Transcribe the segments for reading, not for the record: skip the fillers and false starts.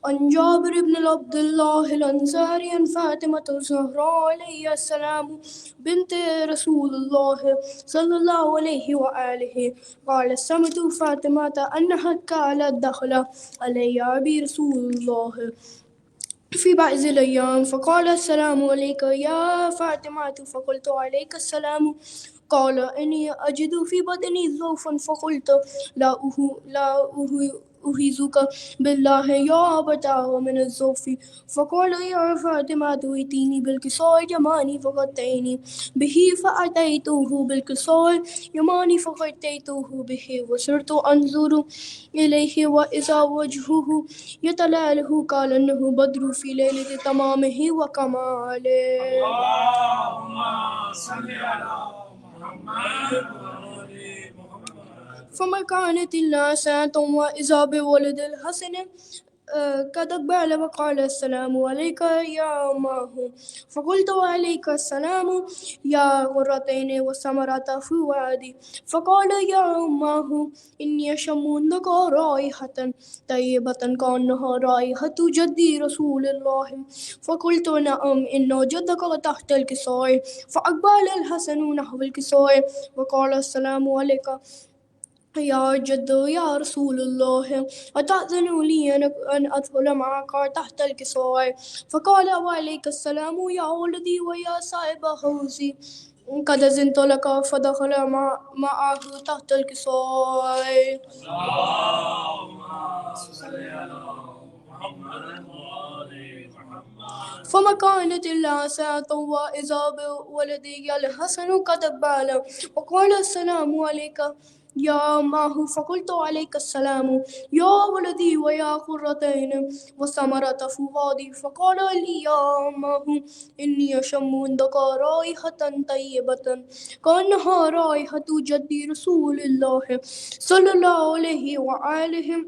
عن جابر بن عبد الله الأنصاري عن فاطمة الزهراء عليه السلام بنت رسول الله صلى الله عليه وآله قال سمعت فاطمة أنها قالت دخل علي أبي رسول الله في بعض الأيام فقال السلام عليك يا فاطمة فقلت عليك السلام قال إني أجد في بدني ضعفا فقلت لا أهيزك بالله يا أبتاه من الضعف فقال يا فاطمة ائتيني بالكساء يماني فغطيني به فأتيته بالكساء يماني فغطيته به وصرت أنظر إليه وإذا وجهه يتلألأ قال إنه بدر في ليلة تمامه وكماله. اللهم صل على محمد وآل محمد. فما كانت إلا ساعة وإذا بولد الحسن قد أقبل وقال السلام عليك يا أماه فقلت وعليك السلام يا غرتين وثمرة فؤادي فقال يا أماه إني أشم عندك رائحة طيبة كأنها رائحة جدي رسول الله فقلت نعم إن جدك تحت الكساء فأقبل الحسن نحو الكساء وقال السلام عليك يا جد يا رسول الله أتأذن لي أن أدخل معك تحت الكساء فقال وعليك السلام يا ولدي ويا صاحب حوزي قد أذنت لك فدخل معه تحت الكساء. اللهم صل على محمد وآل محمد. فما كانت إلا ساعة وإذا بولدي الحسن قد بال وقال السلام عليك يا أماه فقلت عليك السلام يا ولدي ويا قرتين وثمرة فؤادي فقال لي يا أماه إني أشم عندك رائحة طيبة كأنها رائحة جدي رسول الله صلى الله عليه وآله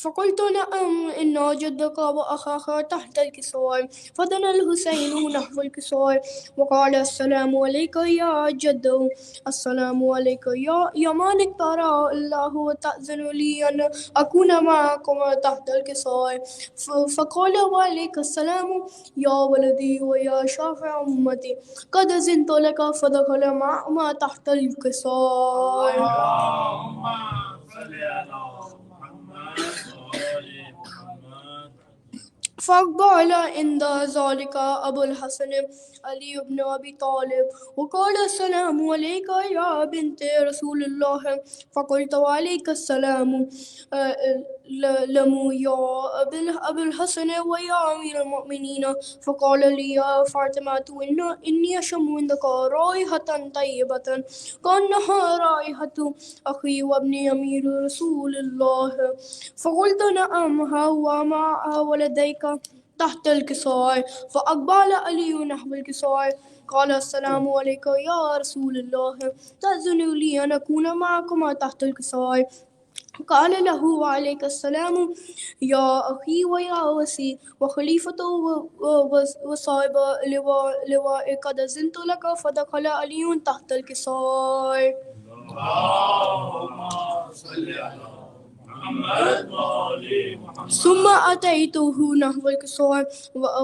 فقلت نعم إن جدك وأخاك تحت الكساء فدنا الحسين نحو الكساء وقال السلام عليك يا جد السلام عليك يا من اختار الله وتأذن لي أن أكون معكم تحت الكساء فقال وعليك السلام يا ولدي ويا شافع أمتي قد أذنت لك فدخل ما تحت الكساء. اللهم صل على محمد وآل محمد. فأقبل عند ذلك أبو الحسن علي بن أبي طالب وقال السلام عليك يا بنت رسول الله فقلت وعليك السلام لم يا أبي الحسن ويا أمير المؤمنين فقال لي يا فاطمة إني أشم عندك رائحة طيبة كأنها رائحة أخي وابن أمير رسول الله فقلت نعم هو مع ولديك تحت الكساء فأقبل علي نحو الكساء قال السلام عليك يا رسول الله تأذن لي أن أكون معكما تحت الكساء قال له وعليك السلام يا أخي ويا وسي وخليفة وصاحب لواء قد أذنت لك فدخل علي تحت الكساء. اللهم صل على محمد وآل محمد. ثم أتيته نحو الكساء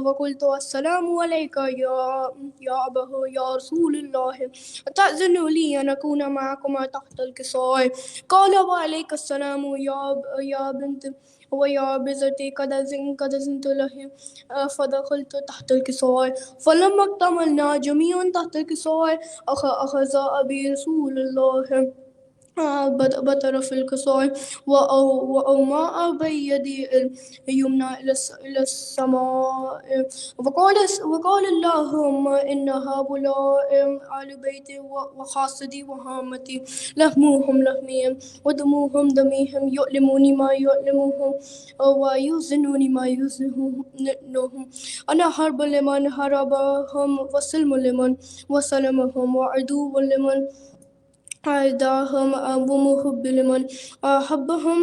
وقلت السلام عليك يا أباه يا رسول الله أتأذن لي أن أكون معكما تحت الكساء قال وعليك السلام يا بنت ويا بزتي قد أذنت له فدخلت تحت الكساء فلما اكتملنا جميعا تحت الكساء أخذ أبي رسول الله بطر في الكساء وأومأ بيدي اليمنى إلى السماء وقال اللهم إن هؤلاء آل بيتي وخاصتي وهامتي لحمهم لحمي ودموهم دميهم يؤلموني ما يؤلمهم ويحزنوني ما يحزنهم أنا حرب لمن حربهم وسلم لمن وسلمهم وعدو لمن عداهم ومحب لمن أحبهم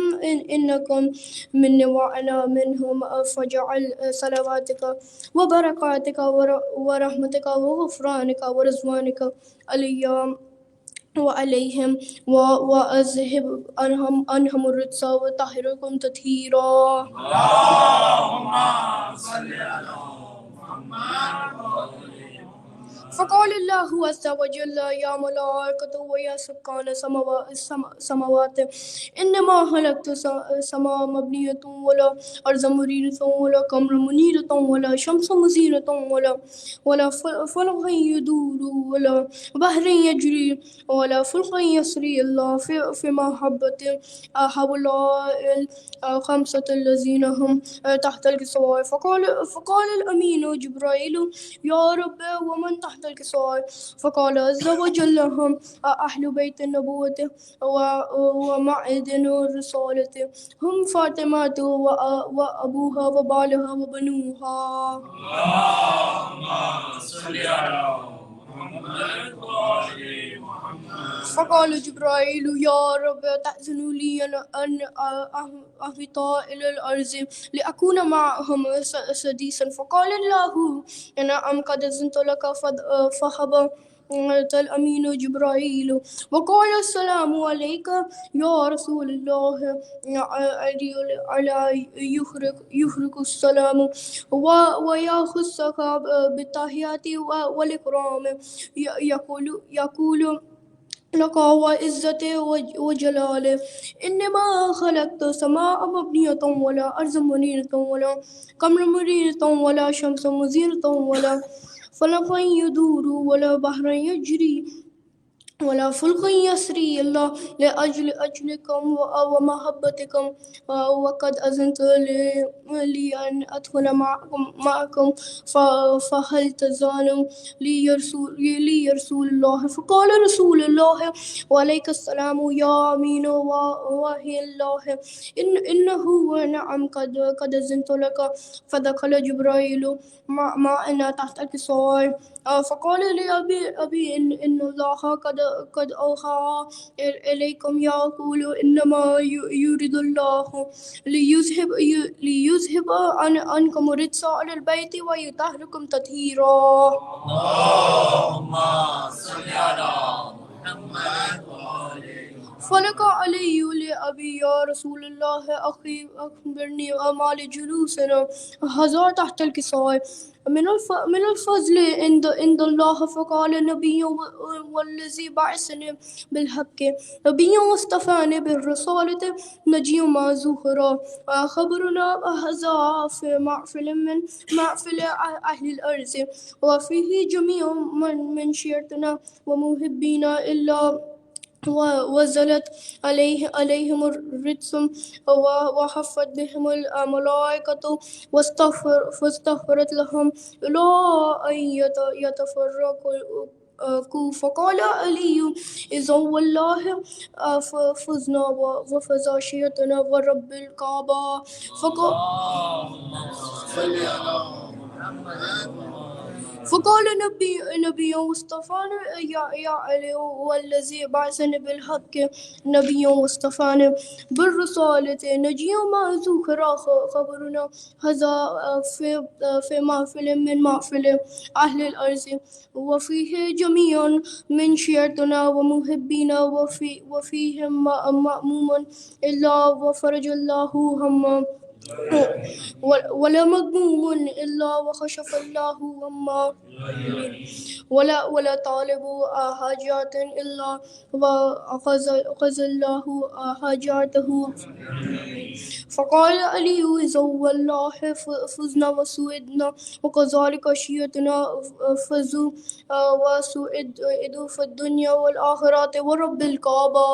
إنكم مني وأنا منهم فاجعل صلواتك وبركاتك ورحمتك وغفرانك ورضوانك علي وعليهم وأذهب عنهم الرجس وطهركم تطهيرا. اللهم صل على محمد. فقال الله عز وجل يا ملائكة ويا سكان السماوات إنما خلقت سماء مبنية ولا أرض مريرة ولا قمر منيرة ولا شمس مزيرة ولا فلك يدور ولا بحر يجري ولا فلك يسري إلا في محبة هؤلاء الخمسة الذين هم تحت الكسوة. فقال الأمين جبرائيل يا رب ومن تحت الكسوة؟ فقال عز وجل هم أهل بيت النبوة ومعدن الرسالة، هم فاطمة وأبوها وبالها وبنوها. اللهم صل على محمد وآل محمد. فقال جبرائيل يا رب تأذن لي أن أهبط إلى الأرض لأكون معهم سديسا. فقال الله نعم قد أذنت لك فهب الأمين جبرائيل وقال السلام عليك يا رسول الله على يخرق السلام ويخصك بالتحيات والإكرام يقول لك وعزته وجلاله إنما خلقت سماء مبنية ولا أرض منيرة ولا قمر منيرة ولا شمس مزيرة ولا فلك يدور ولا بحر يجري ولا فلك يسري إلا لأجلكم ومحبتكم وقد أذنت لي أن أدخل معكم فهل تزال لي رسول الله. فقال رسول الله وعليك السلام يا أمين وحي الله إنه نعم قد أذنت لك. فدخل جبرائيل معنا تحت الكسوة فقال لي أبي إن الله قد أوحى إليكم يقول إنما يريد الله ليذهب عنكم الرجس أهل البيت ويطهركم تطهيرا. اللهم صل على محمد وآل. فلك علي لأبي يا رسول الله أخي أخبرني أمال جلوسنا هذا تحت الكساء من الفضل عند الله. فقال النبي والذي بعثني بالحق نبي واصطفاني بالرسالة نجي مع زهرا خبرنا هذا في معفل من معفل أهل الأرض وفيه جميع من شيرتنا ومحبينا إلا وزلت عليهم الرجس وحفت بهم الملائكة واستغفرت لهم لا أن يتفرقوا. فقال علي إذا والله فزنا وفزا شيئتنا ورب الكعبة. فقال نبي واصطفاني يا علي والذي بعثني بالحق نبي واصطفاني بالرسالة نجي مع زهرا خبرنا هذا في محفل من محفل أهل الأرض وفيه جميع من شيعتنا ومحبينا وفيهم مأموما إلا وفرج الله هما ولا مغموم إلا وخشف الله هما ولا طالب حاجات إلا وأخذ الله حاجاته. فقال علي إذا والله فزنا وسعدنا وكذلك شيئتنا فزوا وسعدوا في الدنيا والآخرة ورب الكعبة.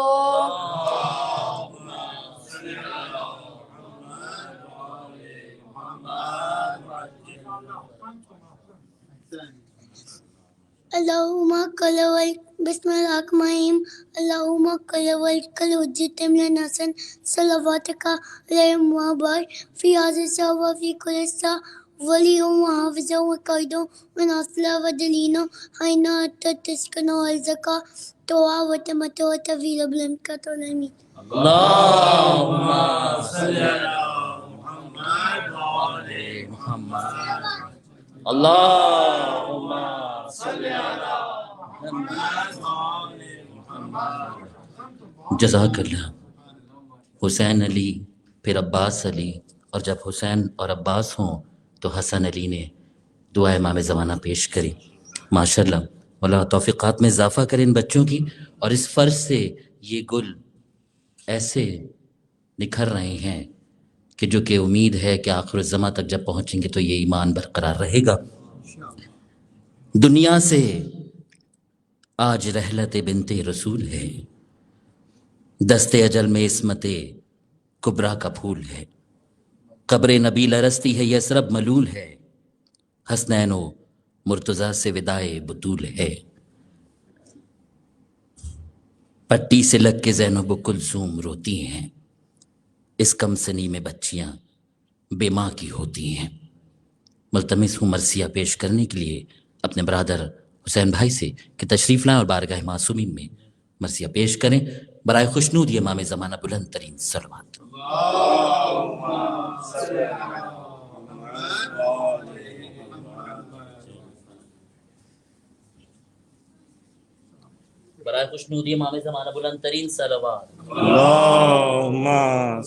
اللهم كل بسم الله الرحمن الرحيم اللهم كل والكل وجدتم لنا صلواتك عليهم وبارك في هذا الشهر وفي كل الساعة ولي وحافظ وقائد وناصر ودليل حين تسكن والزكاة توعى وتمت وتفيل بلنكة والأمين. اللهم صل على محمد وآل محمد. اللهم صل على محمد وآل محمد. جزاک اللہ۔ حسین علی، پھر عباس علی، اور جب حسین اور عباس ہوں تو حسن علی نے دعا امام زمانہ پیش کری۔ ماشاءاللہ، اللہ توفیقات میں اضافہ کرے ان بچوں کی، اور اس فرض سے یہ گل ایسے نکھر رہے ہیں کہ جو کہ امید ہے کہ آخر الزماں تک جب پہنچیں گے تو یہ ایمان برقرار رہے گا۔ دنیا سے آج رحلت بنت رسول ہے، دست اجل میں عصمت کبریٰ کا پھول ہے، قبر نبی لرزتی ہے، یثرب ملول ہے، حسنین و مرتضیٰ سے وداع بطول ہے، پٹی سے لگ کے زینب و کلثوم روتی ہیں، اس کم سنی میں بچیاں بے ماں کی ہوتی ہیں۔ ملتمس ہوں مرثیہ پیش کرنے کے لیے اپنے برادر حسین بھائی سے کہ تشریف لائیں اور بارگاہ معصومین میں مرثیہ پیش کریں برائے خوشنود امام زمانہ بلند ترین صلوات۔ برائے خوشنود امام زمانہ بلند ترین صلوات۔ اللهم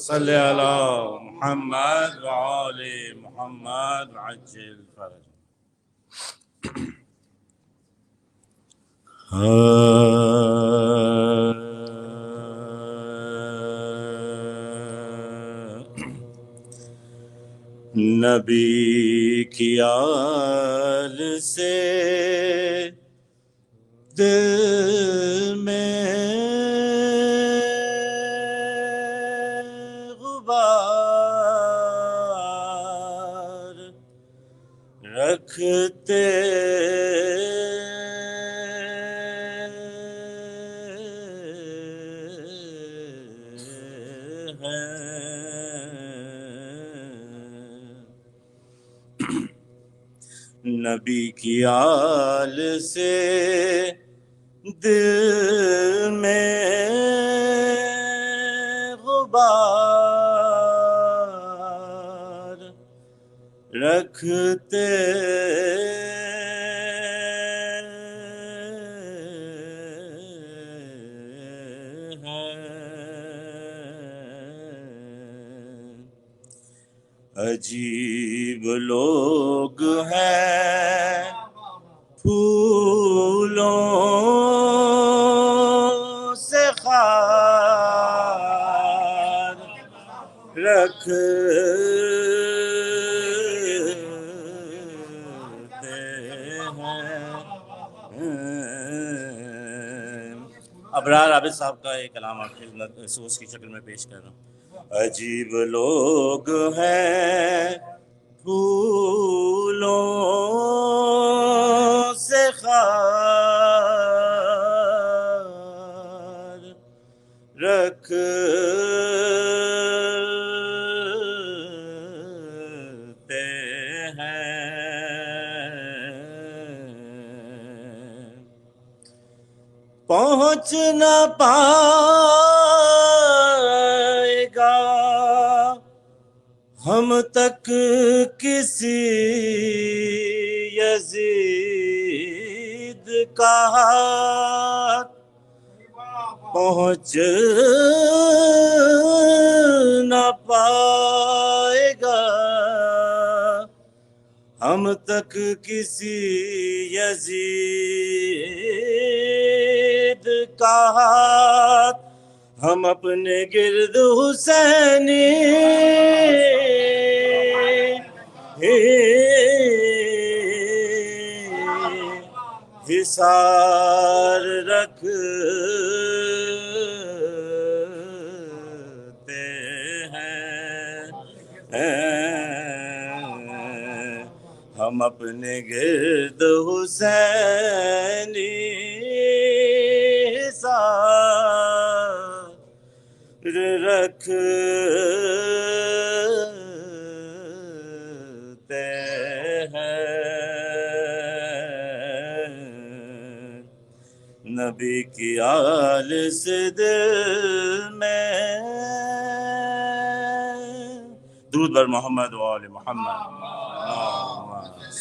صل على محمد وآل محمد عجل فرج۔ نبی کی آل سے دل میں غبار رکھتے نبی کی آل سے دل میں غبار رکھتے عجیب لوگ ہیں پھولوں سے خار رکھتے ہیں۔ ابرار عابد صاحب کا ایک کلام آپ کی سوچ کی شکل میں پیش کر رہا ہوں۔ عجیب لوگ ہیں پھولوں سے خار رکھتے ہیں، پہنچ نہ پائے گا ہم تک کسی یزید کا ہاتھ، پہنچ نہ پائے گا ہم تک کسی یزید کا ہاتھ، ہم اپنے گرد حسینی حصار رکھتے ہیں، ہم اپنے گرد حسینی حصار رکھتے ہیں۔ نبی کی آل سے دل میں درود بر محمد و آل محمد، اللہم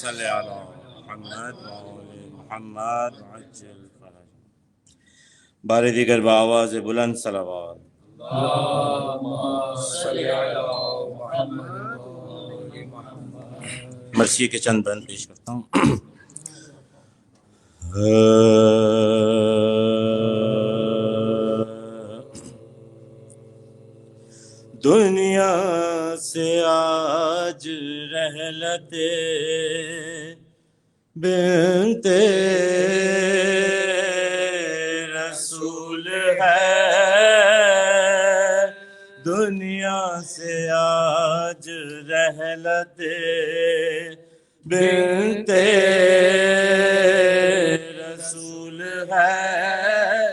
صلی علی محمد و آل محمد عجل فرج۔ بار دیگر بآواز بلند صلوات. مرثیے کے چند بند پیش کرتا ہوں. دنیا سے آج رحلت بنت رسول ہے، دنیا سے آج رحلت بنت رسول ہے،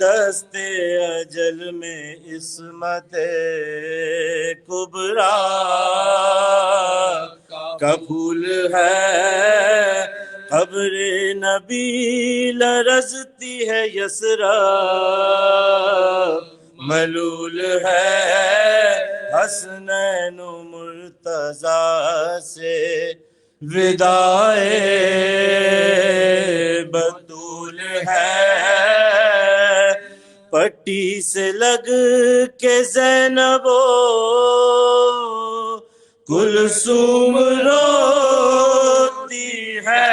دست اجل میں عصمت کبریٰ کا پھول ہے، قبر نبی لرزتی ہے یثرب ملول ہے، حسنین و مرتضیٰ سے وداع بطول ہے، پٹی سے لگ کے زینب و کلثوم روتی ہے،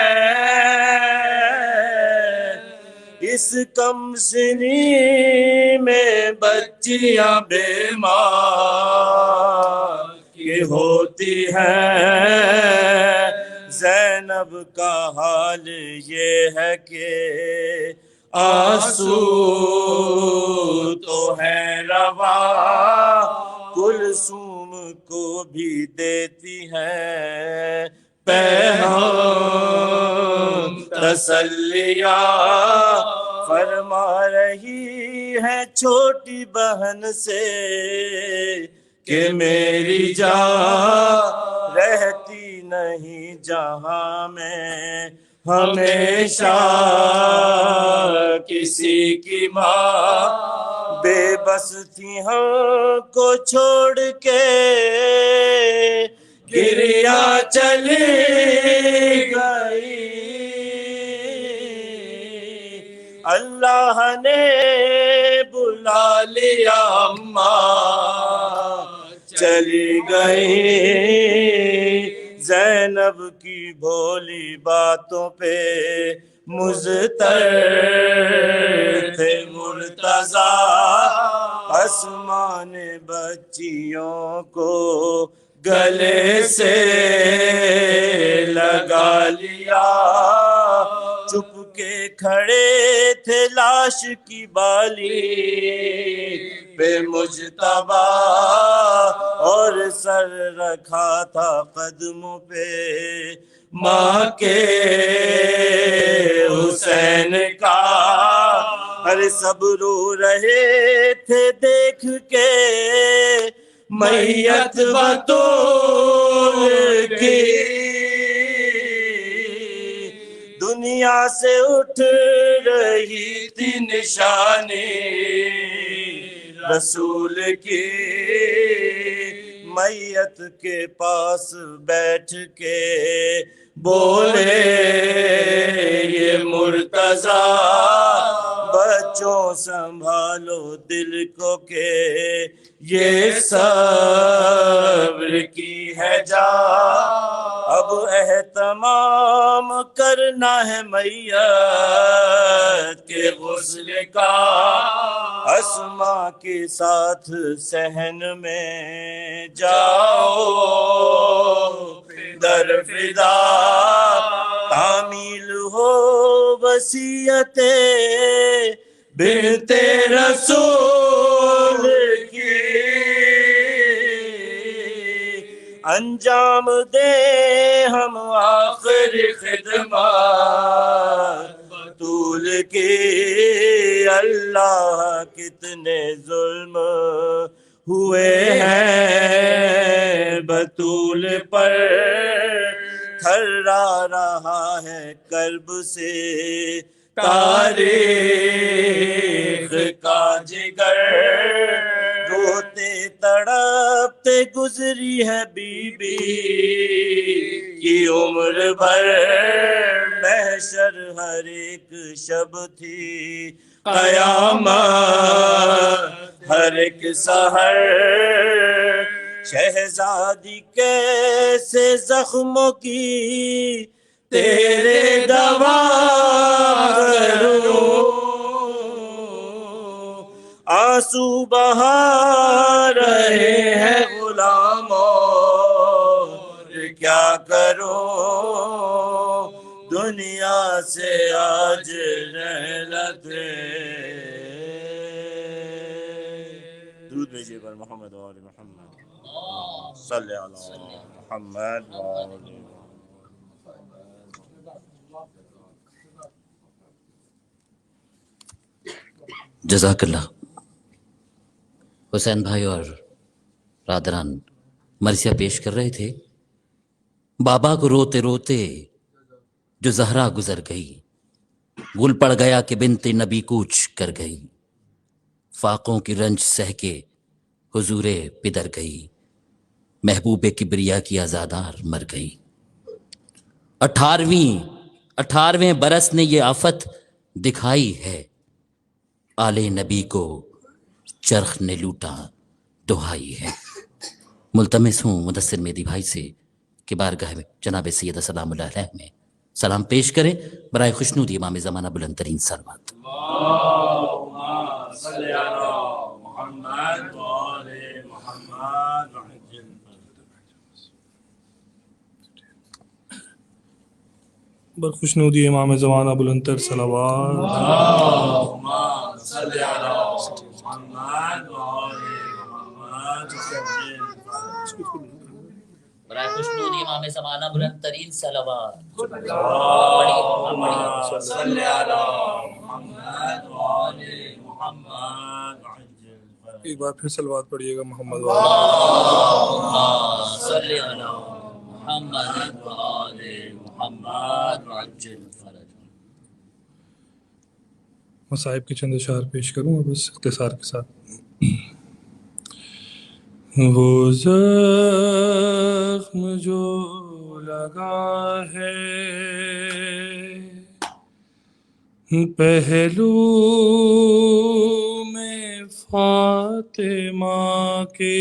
اس کم سنی میں بچیاں بے ماں کی ہوتی ہیں، زینب کا حال یہ ہے کہ آنسو تو ہے روا، کلثوم کو بھی دیتی ہیں پیغام تسلیہ، فرما رہی ہے چھوٹی بہن سے کہ میری جان رہتی نہیں جہاں میں ہمیشہ کسی کی ماں، بے بس تھی ہم کو چھوڑ کے گریا چلی گئی، اللہ نے بلا لیا اماں چلی گئی، زینب کی بھولی باتوں پہ مضطر تھے مرتضیٰ، اسماء نے بچیوں کو گلے سے لگا لیا، چپ کے کھڑے تھے لاش کی بالی پہ مجتبیٰ، اور سر رکھا تھا قدموں پہ ماں کے حسین کا، ارے سب رو رہے تھے دیکھ کے میت بطول کی، دنیا سے اٹھ رہی تھی نشانی رسول کی، میت کے پاس بیٹھ کے بولے یہ مرتضیٰ، بچوں سنبھالو دل کو کہ یہ صبر کی ہے جا، اب اہتمام کرنا ہے میت کے غسل کا، اسماء کے ساتھ صحن میں جاؤ در فدا، تعمیل ہو وصیت بنت رسول کی، انجام دے ہم آخری خدمات بطول کی، اللہ کتنے ظلم ہوئے ہیں بطول پر، تھرا رہا ہے کرب سے تاریخ کا جگر، روتے تڑپتے گزری ہے بی بی کی عمر بھر، محشر ہر ایک شب تھی قیامت ہر ایک سحر شہزادی کیسے زخموں کی تیرے دوا کروں آنسو بہا رہے ہیں غلام اور کیا کروں دنیا سے آج رحلت درود بھیجیے پر محمد و آل محمد صلی اللہ محمد و آل جزاک اللہ۔ حسین بھائی اور رادران مرثیہ پیش کر رہے تھے۔ بابا کو روتے روتے جو زہرا گزر گئی، گل پڑ گیا کہ بنت نبی کوچ کر گئی، فاقوں کی رنج سہ کے حضور پدر گئی، محبوب کبریا کی آزادار مر گئی۔ 18ویں برس نے یہ آفت دکھائی ہے، آل نبی کو چرخ نے لوٹا دہائی ہے۔ ملتمس ہوں مدثر میدی بھائی سے کہ بارگاہ میں جناب سید سلام اللہ علیہ میں سلام پیش کریں برائے خوشنودی امام زمانہ بلند ترین سلوات۔ اللہم صلی علی محمد و آل محمد بر خوشنودی امام زمانہ بلند تر صلوات۔ اللہم صلی علی محمد و آل محمد برائے خوشنودی امام زمانہ بلند ترین صلوات۔ اللہم صلی علی محمد و آل محمد ایک بار پھر صلوات پڑھیے گا محمد و اللہم صلی علی محمد و آل محمد وعجل فرجہ۔ مصائب کے چند اشعار پیش کروں گا بس اختصار کے ساتھ۔ وہ زخم جو لگا ہے پہلو میں فاطمہ کے،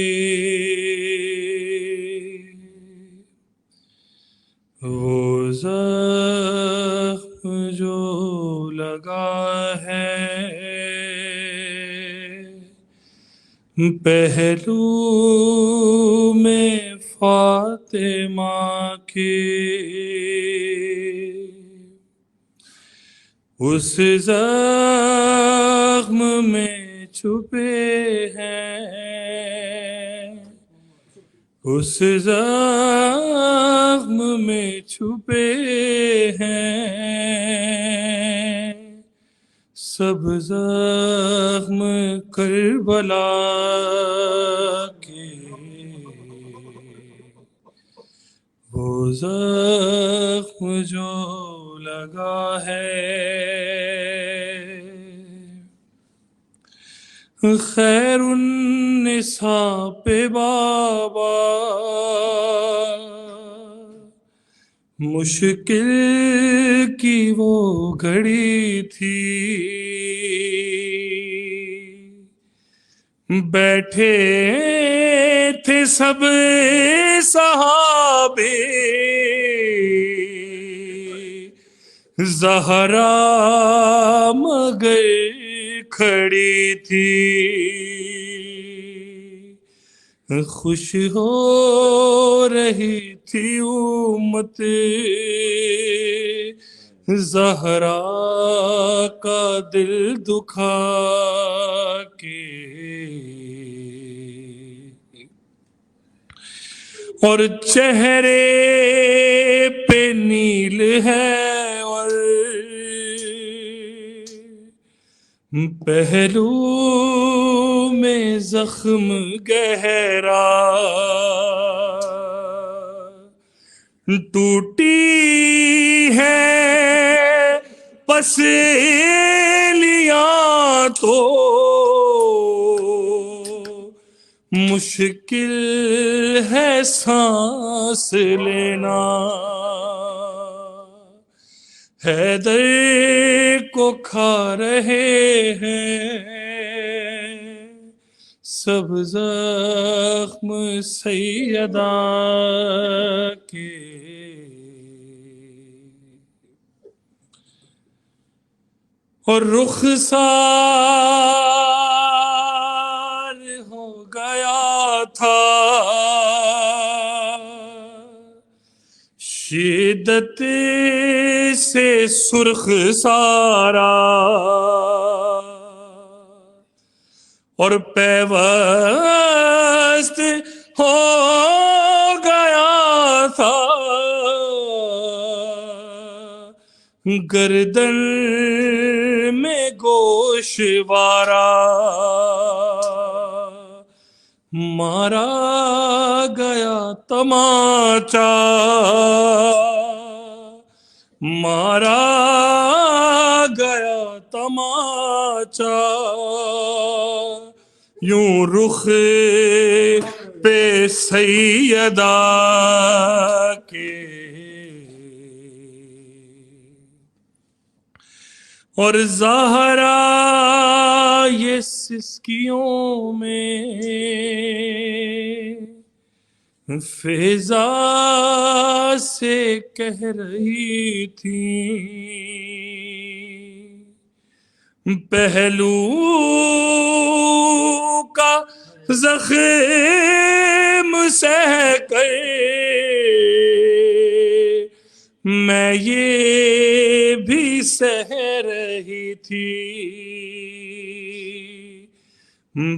وہ زخم جو لگا ہے پہلو میں فاطمہ کے، اس زخم میں چھپے ہیں، اس زخم میں چھپے ہیں سب زخم کربلا کے، وہ زخم جو لگا ہے خیر النساء پہ بابا مشکل کی وہ گھڑی تھی، بیٹھے تھے سب صحابے زہرا مگر کھڑی تھی، خوش ہو رہی تھی امت زہرا کا دل دکھا کے، اور چہرے پہ نیل ہے اور پہلو میں زخم گہرا، ٹوٹی ہے پسلیاں تو مشکل ہے سانس لینا، حیدر کو کھا رہے ہیں سب زخم سیدہ کے، اور رخسار ہو گیا تھا شدت سے سرخ سارا، اور پیوست ہو گیا تھا گردن میں گوشوارا، مارا گیا تماچا، مارا گیا تماچا، یوں رخ پہ سیدہ کے، اور زہرا یہ سسکیوں میں فضا سے کہہ رہی تھی، پہلو کا زخم سہ کر میں یہ بھی سہ رہی تھی،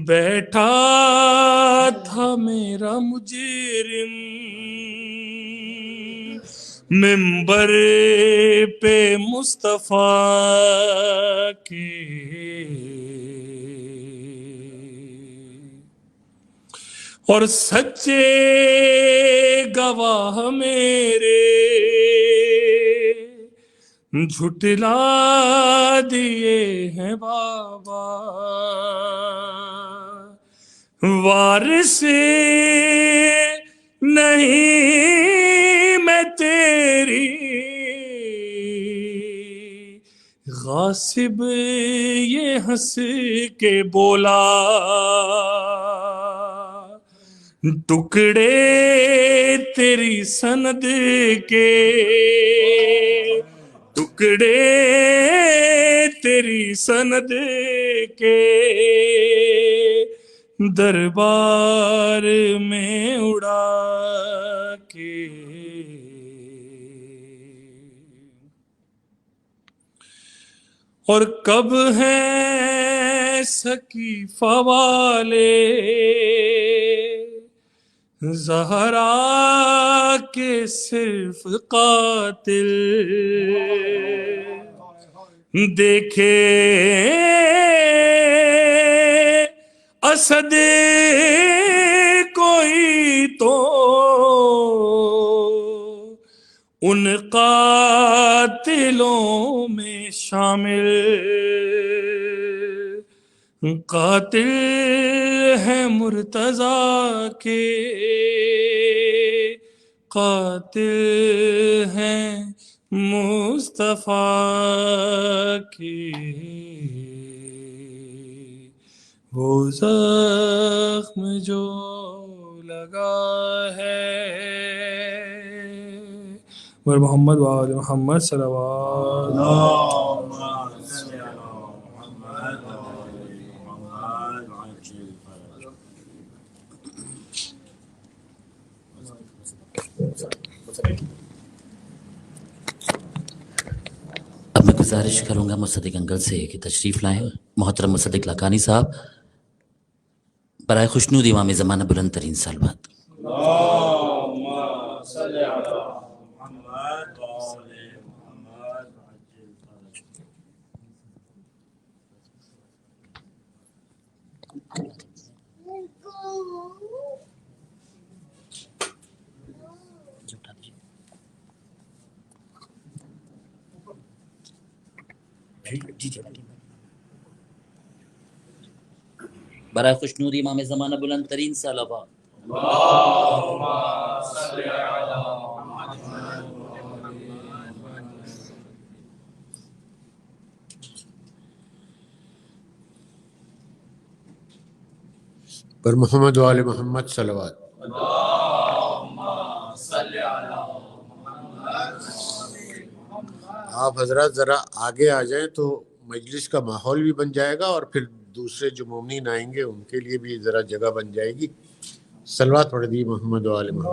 بیٹھا تھا میرا مجرم منبر پہ مصطفیٰ کے، اور سچے گواہ میرے جھٹلا دیے ہیں بابا، وارث نہیں میں تیری، غاصب یہ ہنس کے بولا، ٹکڑے تیری سند کے، ٹکڑے تیری سند کے دربار میں اڑا کے، اور کب ہیں سقیفہ والے زہرا کے صرف قاتل، دیکھے اسد کوئی تو ان قاتلوں میں شامل، قاتل ہیں مرتضیٰ کے، قاتل ہیں مصطفیٰ کے، وہ زخم جو لگا ہے ور محمد و آل محمد صلوات۔ اب میں گزارش کروں گا مصدق انکل سے کہ تشریف لائیں۔ محترم مصدق لاکانی صاحب برائے خوشنود امام زمانہ بلند ترین سلوات۔ برائے خوشنود امام زمانہ بلند ترین صلوات۔ پر محمد و آل محمد صلوات۔ آپ حضرات ذرا آگے آ جائیں تو مجلس کا ماحول بھی بن جائے گا، اور پھر دوسرے جو مومنین آئیں گے ان کے لیے بھی ذرا جگہ بن جائے گی۔ صلوات پڑھ دی محمد و آل محمد۔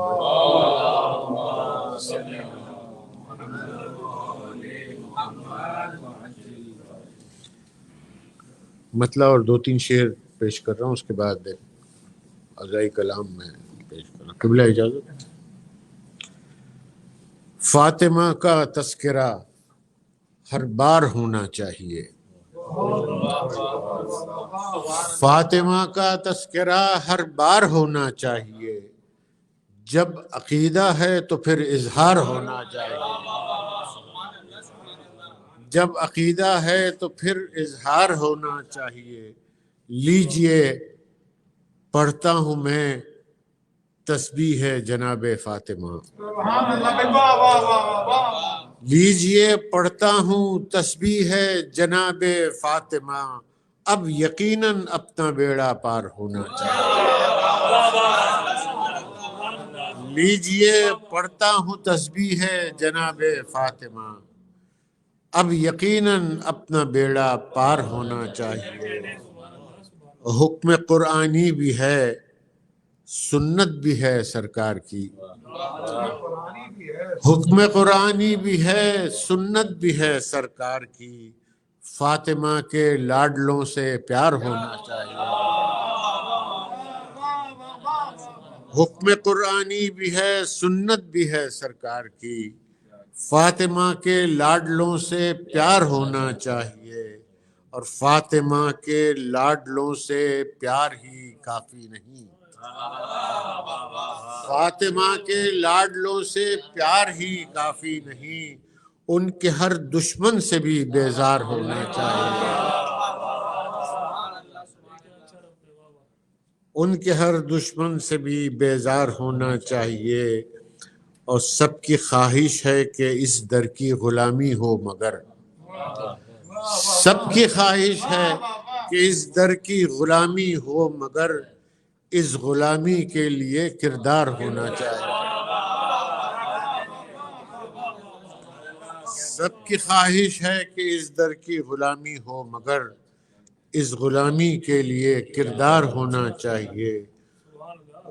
مطلع اور 2-3 شعر پیش کر رہا ہوں، اس کے بعد عزائی کلام میں پیش کر رہا ہوں۔ قبلہ اجازت۔ فاطمہ کا تذکرہ ہر بار ہونا چاہیے، فاطمہ کا تذکرہ ہر بار ہونا چاہیے، جب عقیدہ ہے تو پھر اظہار ہونا چاہیے، جب عقیدہ ہے تو پھر اظہار ہونا چاہیے۔ لیجئے پڑھتا ہوں میں تسبیح ہے جناب فاطمہ، لیجئے پڑھتا ہوں تسبیح ہے جناب فاطمہ، اب یقیناً اپنا بیڑا پار ہونا چاہیے۔ لیجئے پڑھتا ہوں تسبیح ہے جناب فاطمہ، اب یقیناً اپنا بیڑا پار ہونا چاہیے۔ حکم قرآنی بھی ہے، سنت بھی ہے سرکار کی، حکم قرآنی بھی ہے، سنت بھی ہے سرکار کی، فاطمہ کے لاڈلوں سے پیار ہونا چاہیے۔ حکم قرآنی بھی ہے، سنت بھی ہے سرکار کی، فاطمہ کے لاڈلوں سے پیار ہونا چاہیے، اور فاطمہ کے لاڈلوں سے پیار ہی کافی نہیں، فاطمہ کے لاڈلوں سے پیار ہی کافی نہیں، ان کے ہر دشمن سے بھی بیزار ہونا چاہیے، ان کے ہر دشمن سے بھی بیزار ہونا چاہیے، اور سب کی خواہش ہے کہ اس در کی غلامی ہو، مگر سب کی خواہش ہے کہ اس در کی غلامی ہو، مگر اس غلامی کے لیے کردار ہونا چاہیے، سب کی خواہش ہے کہ اس در کی غلامی ہو، مگر اس غلامی کے لیے کردار ہونا چاہیے۔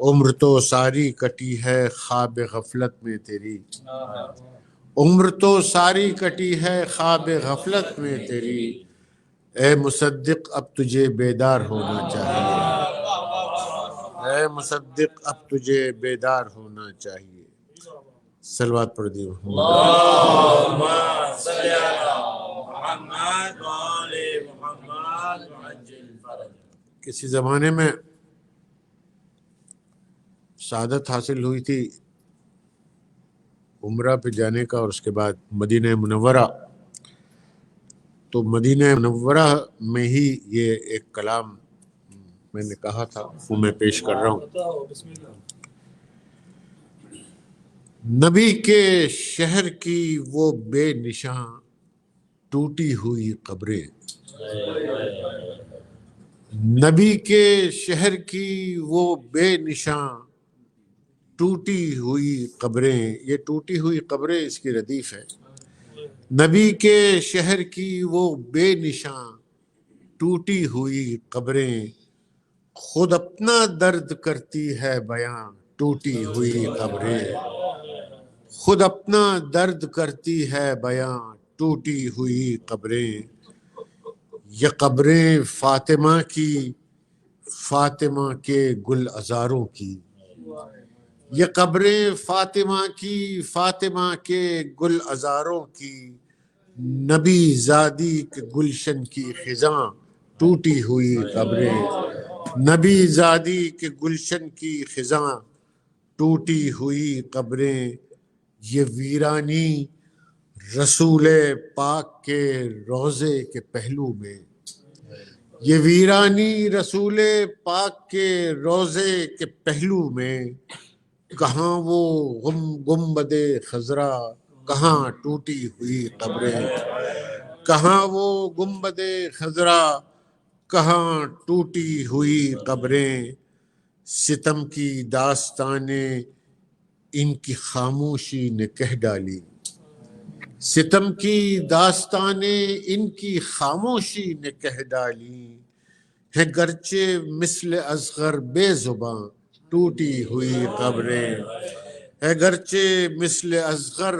عمر تو ساری کٹی ہے خواب غفلت میں تیری، عمر تو ساری کٹی ہے خواب غفلت میں تیری، اے مصدق اب تجھے بیدار ہونا چاہیے، اے مصدق اب تجھے بیدار ہونا چاہیے۔ صلوات پڑھ دی کسی زمانے میں سعادت حاصل ہوئی تھی عمرہ پہ جانے کا، اور اس کے بعد مدینہ منورہ، تو مدینہ منورہ میں ہی یہ ایک کلام میں نے کہا تھا وہ میں پیش کر رہا ہوں۔ نبی کے شہر کی وہ بے نشاں ٹوٹی ہوئی قبریں، نبی کے شہر کی وہ بے نشاں ٹوٹی ہوئی قبریں، یہ ٹوٹی ہوئی قبریں اس کی ردیف ہے۔ نبی کے شہر کی وہ بے نشاں ٹوٹی ہوئی قبریں، خود اپنا درد کرتی ہے بیاں ٹوٹی ہوئی قبریں، خود اپنا درد کرتی ہے بیاں ٹوٹی ہوئی قبریں، یہ قبریں فاطمہ کی، فاطمہ کے گل عذاروں کی، یہ قبریں فاطمہ کی، فاطمہ کے گل عذاروں کی، نبی زادی کے گلشن کی خزاں ٹوٹی ہوئی قبریں، نبی زادی کے گلشن کی خزاں ٹوٹی ہوئی قبریں، یہ ویرانی رسول پاک کے روضے کے پہلو میں، یہ ویرانی رسول پاک کے روضے کے پہلو میں، کہاں وہ گنبد خضرا، کہاں ٹوٹی ہوئی قبریں، کہاں وہ گنبد خضرا، کہاں ٹوٹی ہوئی قبریں، ستم کی داستانیں ان کی خاموشی نے کہہ ڈالی، ستم کی داستانیں ان کی خاموشی نے کہہ ڈالی، ہے گرچہ مثل اصغر بے زباں ٹوٹی ہوئی قبریں، ہے گرچہ مثل اصغر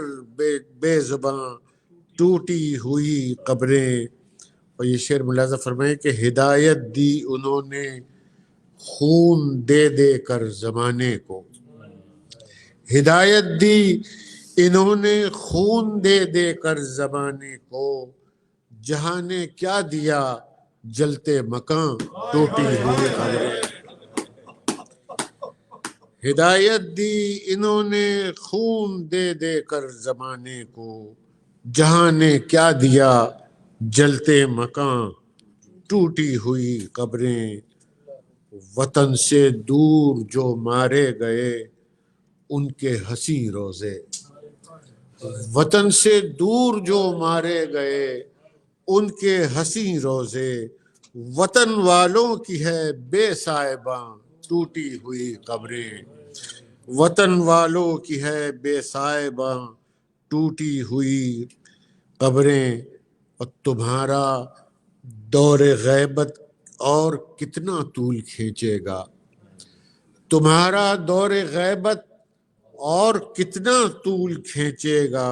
بے زباں ٹوٹی ہوئی قبریں۔ اور یہ شعر ملاحظہ فرمائیں کہ ہدایت دی انہوں نے خون دے دے کر زمانے کو، ہدایت دی انہوں نے خون دے دے کر زمانے کو، جہاں نے کیا دیا جلتے مکان ٹوٹی ہوئی قبریں، ہدایت دی انہوں نے خون دے دے کر زمانے کو، جہاں نے کیا دیا جلتے مکان ٹوٹی ہوئی قبریں۔ وطن سے دور جو مارے گئے ان کے حسین روزے، وطن سے دور جو مارے گئے ان کے حسین روزے، وطن والوں کی ہے بے صاحباں ٹوٹی ہوئی قبریں، وطن والوں کی ہے بے صاحباں ٹوٹی ہوئی قبریں۔ اور تمہارا دور غیبت اور کتنا طول کھینچے گا، تمہارا دور غیبت اور کتنا طول کھینچے گا،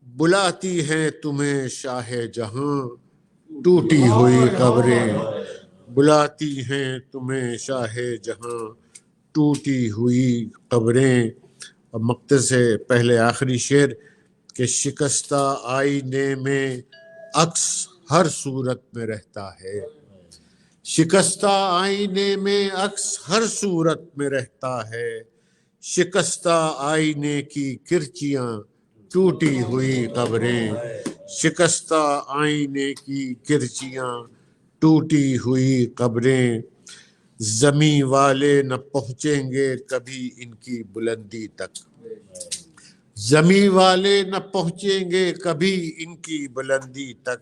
بلاتی ہیں تمہیں شاہ جہاں ٹوٹی ہوئی قبریں، بلاتی ہیں تمہیں شاہ جہاں ٹوٹی ہوئی قبریں۔ اور مقطع سے پہلے آخری شعر کہ شکستہ آئینے میں عکس ہر صورت میں رہتا ہے، شکستہ آئینے میں عکس ہر صورت میں رہتا ہے، شکستہ آئینے کی کرچیاں ٹوٹی ہوئی قبریں، شکستہ آئینے کی کرچیاں ٹوٹی ہوئی قبریں۔ زمیں والے نہ پہنچیں گے کبھی ان کی بلندی تک، زمیں والے نہ پہنچیں گے کبھی ان کی بلندی تک،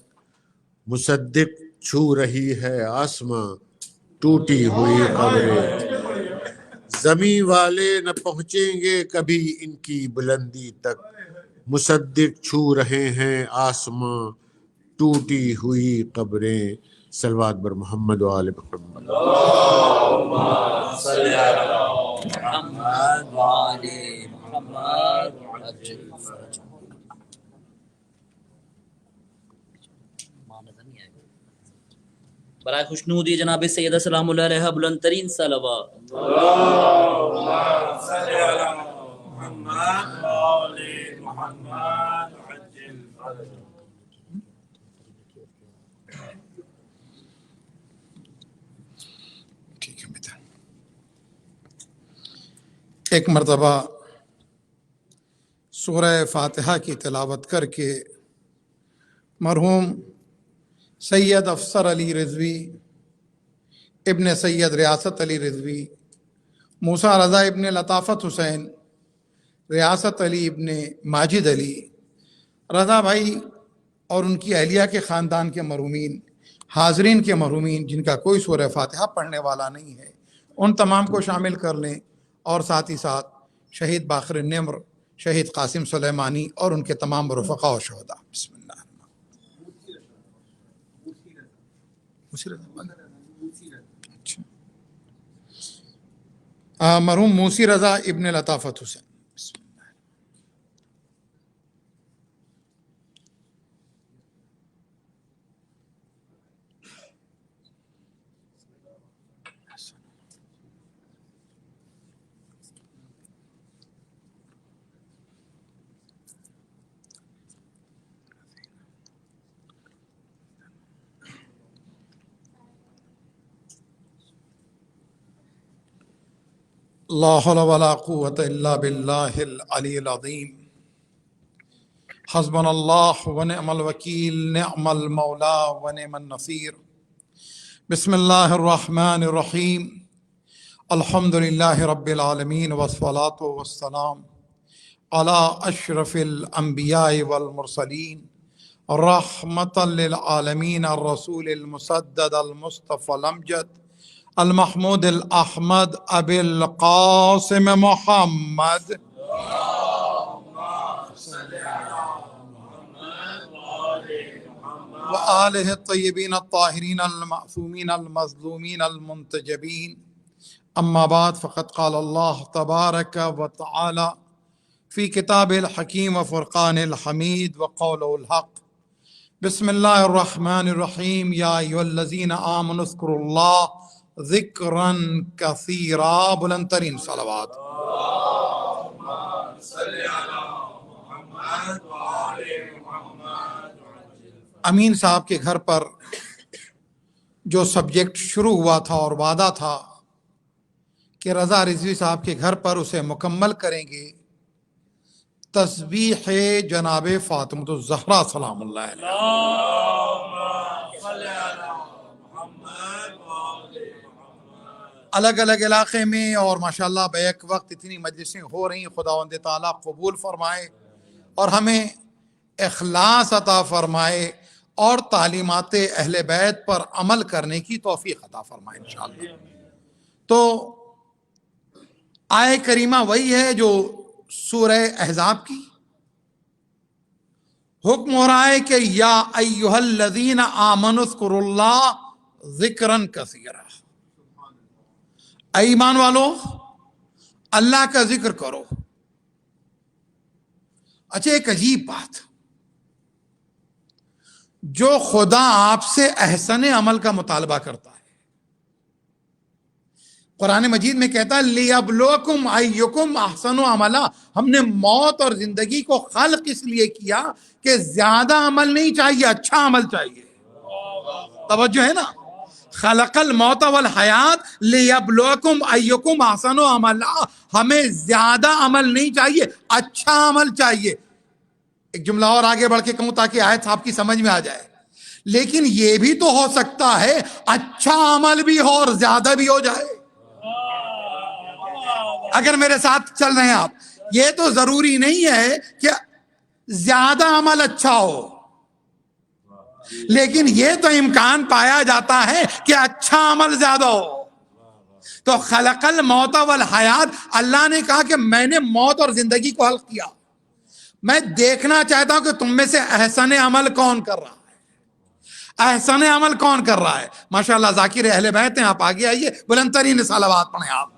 مصدق چھو رہی ہے آسماں ٹوٹی ہوئی قبریں، زمیں والے نہ پہنچیں گے کبھی ان کی بلندی تک، مصدق چھو رہے ہیں آسماں ٹوٹی ہوئی قبریں۔ صلوات بر محمد و آل محمد۔ برائے خوشنودی جناب سیدہ سلام اللہ علیہ بلند ترین صلوات۔ ٹھیک ہے بیٹا، ایک مرتبہ سورہ فاتحہ کی تلاوت کر کے مرحوم سید افسر علی رضوی ابن سید ریاست علی رضوی، موسیٰ رضا ابن لطافت حسین، ریاست علی ابن ماجد علی، رضا بھائی اور ان کی اہلیہ کے خاندان کے مرحومین، حاضرین کے مرحومین جن کا کوئی سورہ فاتحہ پڑھنے والا نہیں ہے، ان تمام کو شامل کر لیں، اور ساتھ ہی ساتھ شہید باقر نمر، شہید قاسم سلیمانی اور ان کے تمام رفقاء و شہداء۔ بسم اللہ مرحوم موسی رضا ابن لطافت حسین۔ لا حول ولا قوة الا باللہ العلی العظیم، حسبنا اللہ ونعم الوکیل، نعم المولا ونعم النصیر۔ بسم اللہ الرحمن الرحیم، الحمد للہ رب العالمین والصلاة والسلام علی اشرف الانبیاء والمرسلین، رحمۃ للعالمین، الرسول المسدد المصطفى الامجد، المحمود الاحمد ابی القاسم محمد وآلہ الطیبین الطاہرین المعصومین المظلومین المنتجبین اما بعد فقد قال اللہ تبارک و تعالی فی کتاب الحکیم و فرقان الحمید وقول الحق بسم اللہ الرحمن الرحیم یا ایھا الذین آمنوا اذکروا اللہ ذکرا کثیرا، بلند ترین صلوات۔ امین صاحب کے گھر پر جو سبجیکٹ شروع ہوا تھا اور وعدہ تھا کہ رضا رضوی صاحب کے گھر پر اسے مکمل کریں گے، تسبیح جناب فاطمۃ الزہرا سلام اللہ علیہ۔ الگ الگ علاقے میں اور ماشاءاللہ بیک وقت اتنی مجلسیں ہو رہی ہیں، خداوند تعالیٰ قبول فرمائے اور ہمیں اخلاص عطا فرمائے اور تعلیمات اہل بیت پر عمل کرنے کی توفیق عطا فرمائے انشاءاللہ۔ تو آیہ کریمہ وہی ہے جو سورہ احزاب کی حکم ہو رہا ہے کہ یا ایھا الذین آمنوا اذکروا اللہ ذکرا کثیرا، اے ایمان والو اللہ کا ذکر کرو۔ اچھا، ایک عجیب بات، جو خدا آپ سے احسن عمل کا مطالبہ کرتا ہے، قرآن مجید میں کہتا ہے لِیَبْلُوَکُمْ أَیُّکُمْ أَحْسَنُ عَمَلًا، ہم نے موت اور زندگی کو خلق اس لیے کیا کہ زیادہ عمل نہیں چاہیے، اچھا عمل چاہیے۔ توجہ ہے نا، خلق الموت والحیات لِیَبْلُوَکُمْ أَیُّکُمْ أَحْسَنُ عَمَلًا، ہمیں زیادہ عمل نہیں چاہیے، اچھا عمل چاہیے۔ ایک جملہ اور آگے بڑھ کے کہوں تاکہ آیت صاحب کی سمجھ میں آ جائے، لیکن یہ بھی تو ہو سکتا ہے اچھا عمل بھی ہو اور زیادہ بھی ہو جائے۔ اگر میرے ساتھ چل رہے ہیں آپ، یہ تو ضروری نہیں ہے کہ زیادہ عمل اچھا ہو، لیکن یہ تو امکان پایا جاتا ہے کہ اچھا عمل زیادہ ہو۔ تو خلق الموت والحیات، اللہ نے کہا کہ میں نے موت اور زندگی کو خلق کیا، میں دیکھنا چاہتا ہوں کہ تم میں سے احسن عمل کون کر رہا ہے، احسن عمل کون کر رہا ہے۔ ماشاءاللہ ذاکر اہل بیت ہیں، آپ آگے آئیے، بلند ترین صلوات پڑھیں آپ۔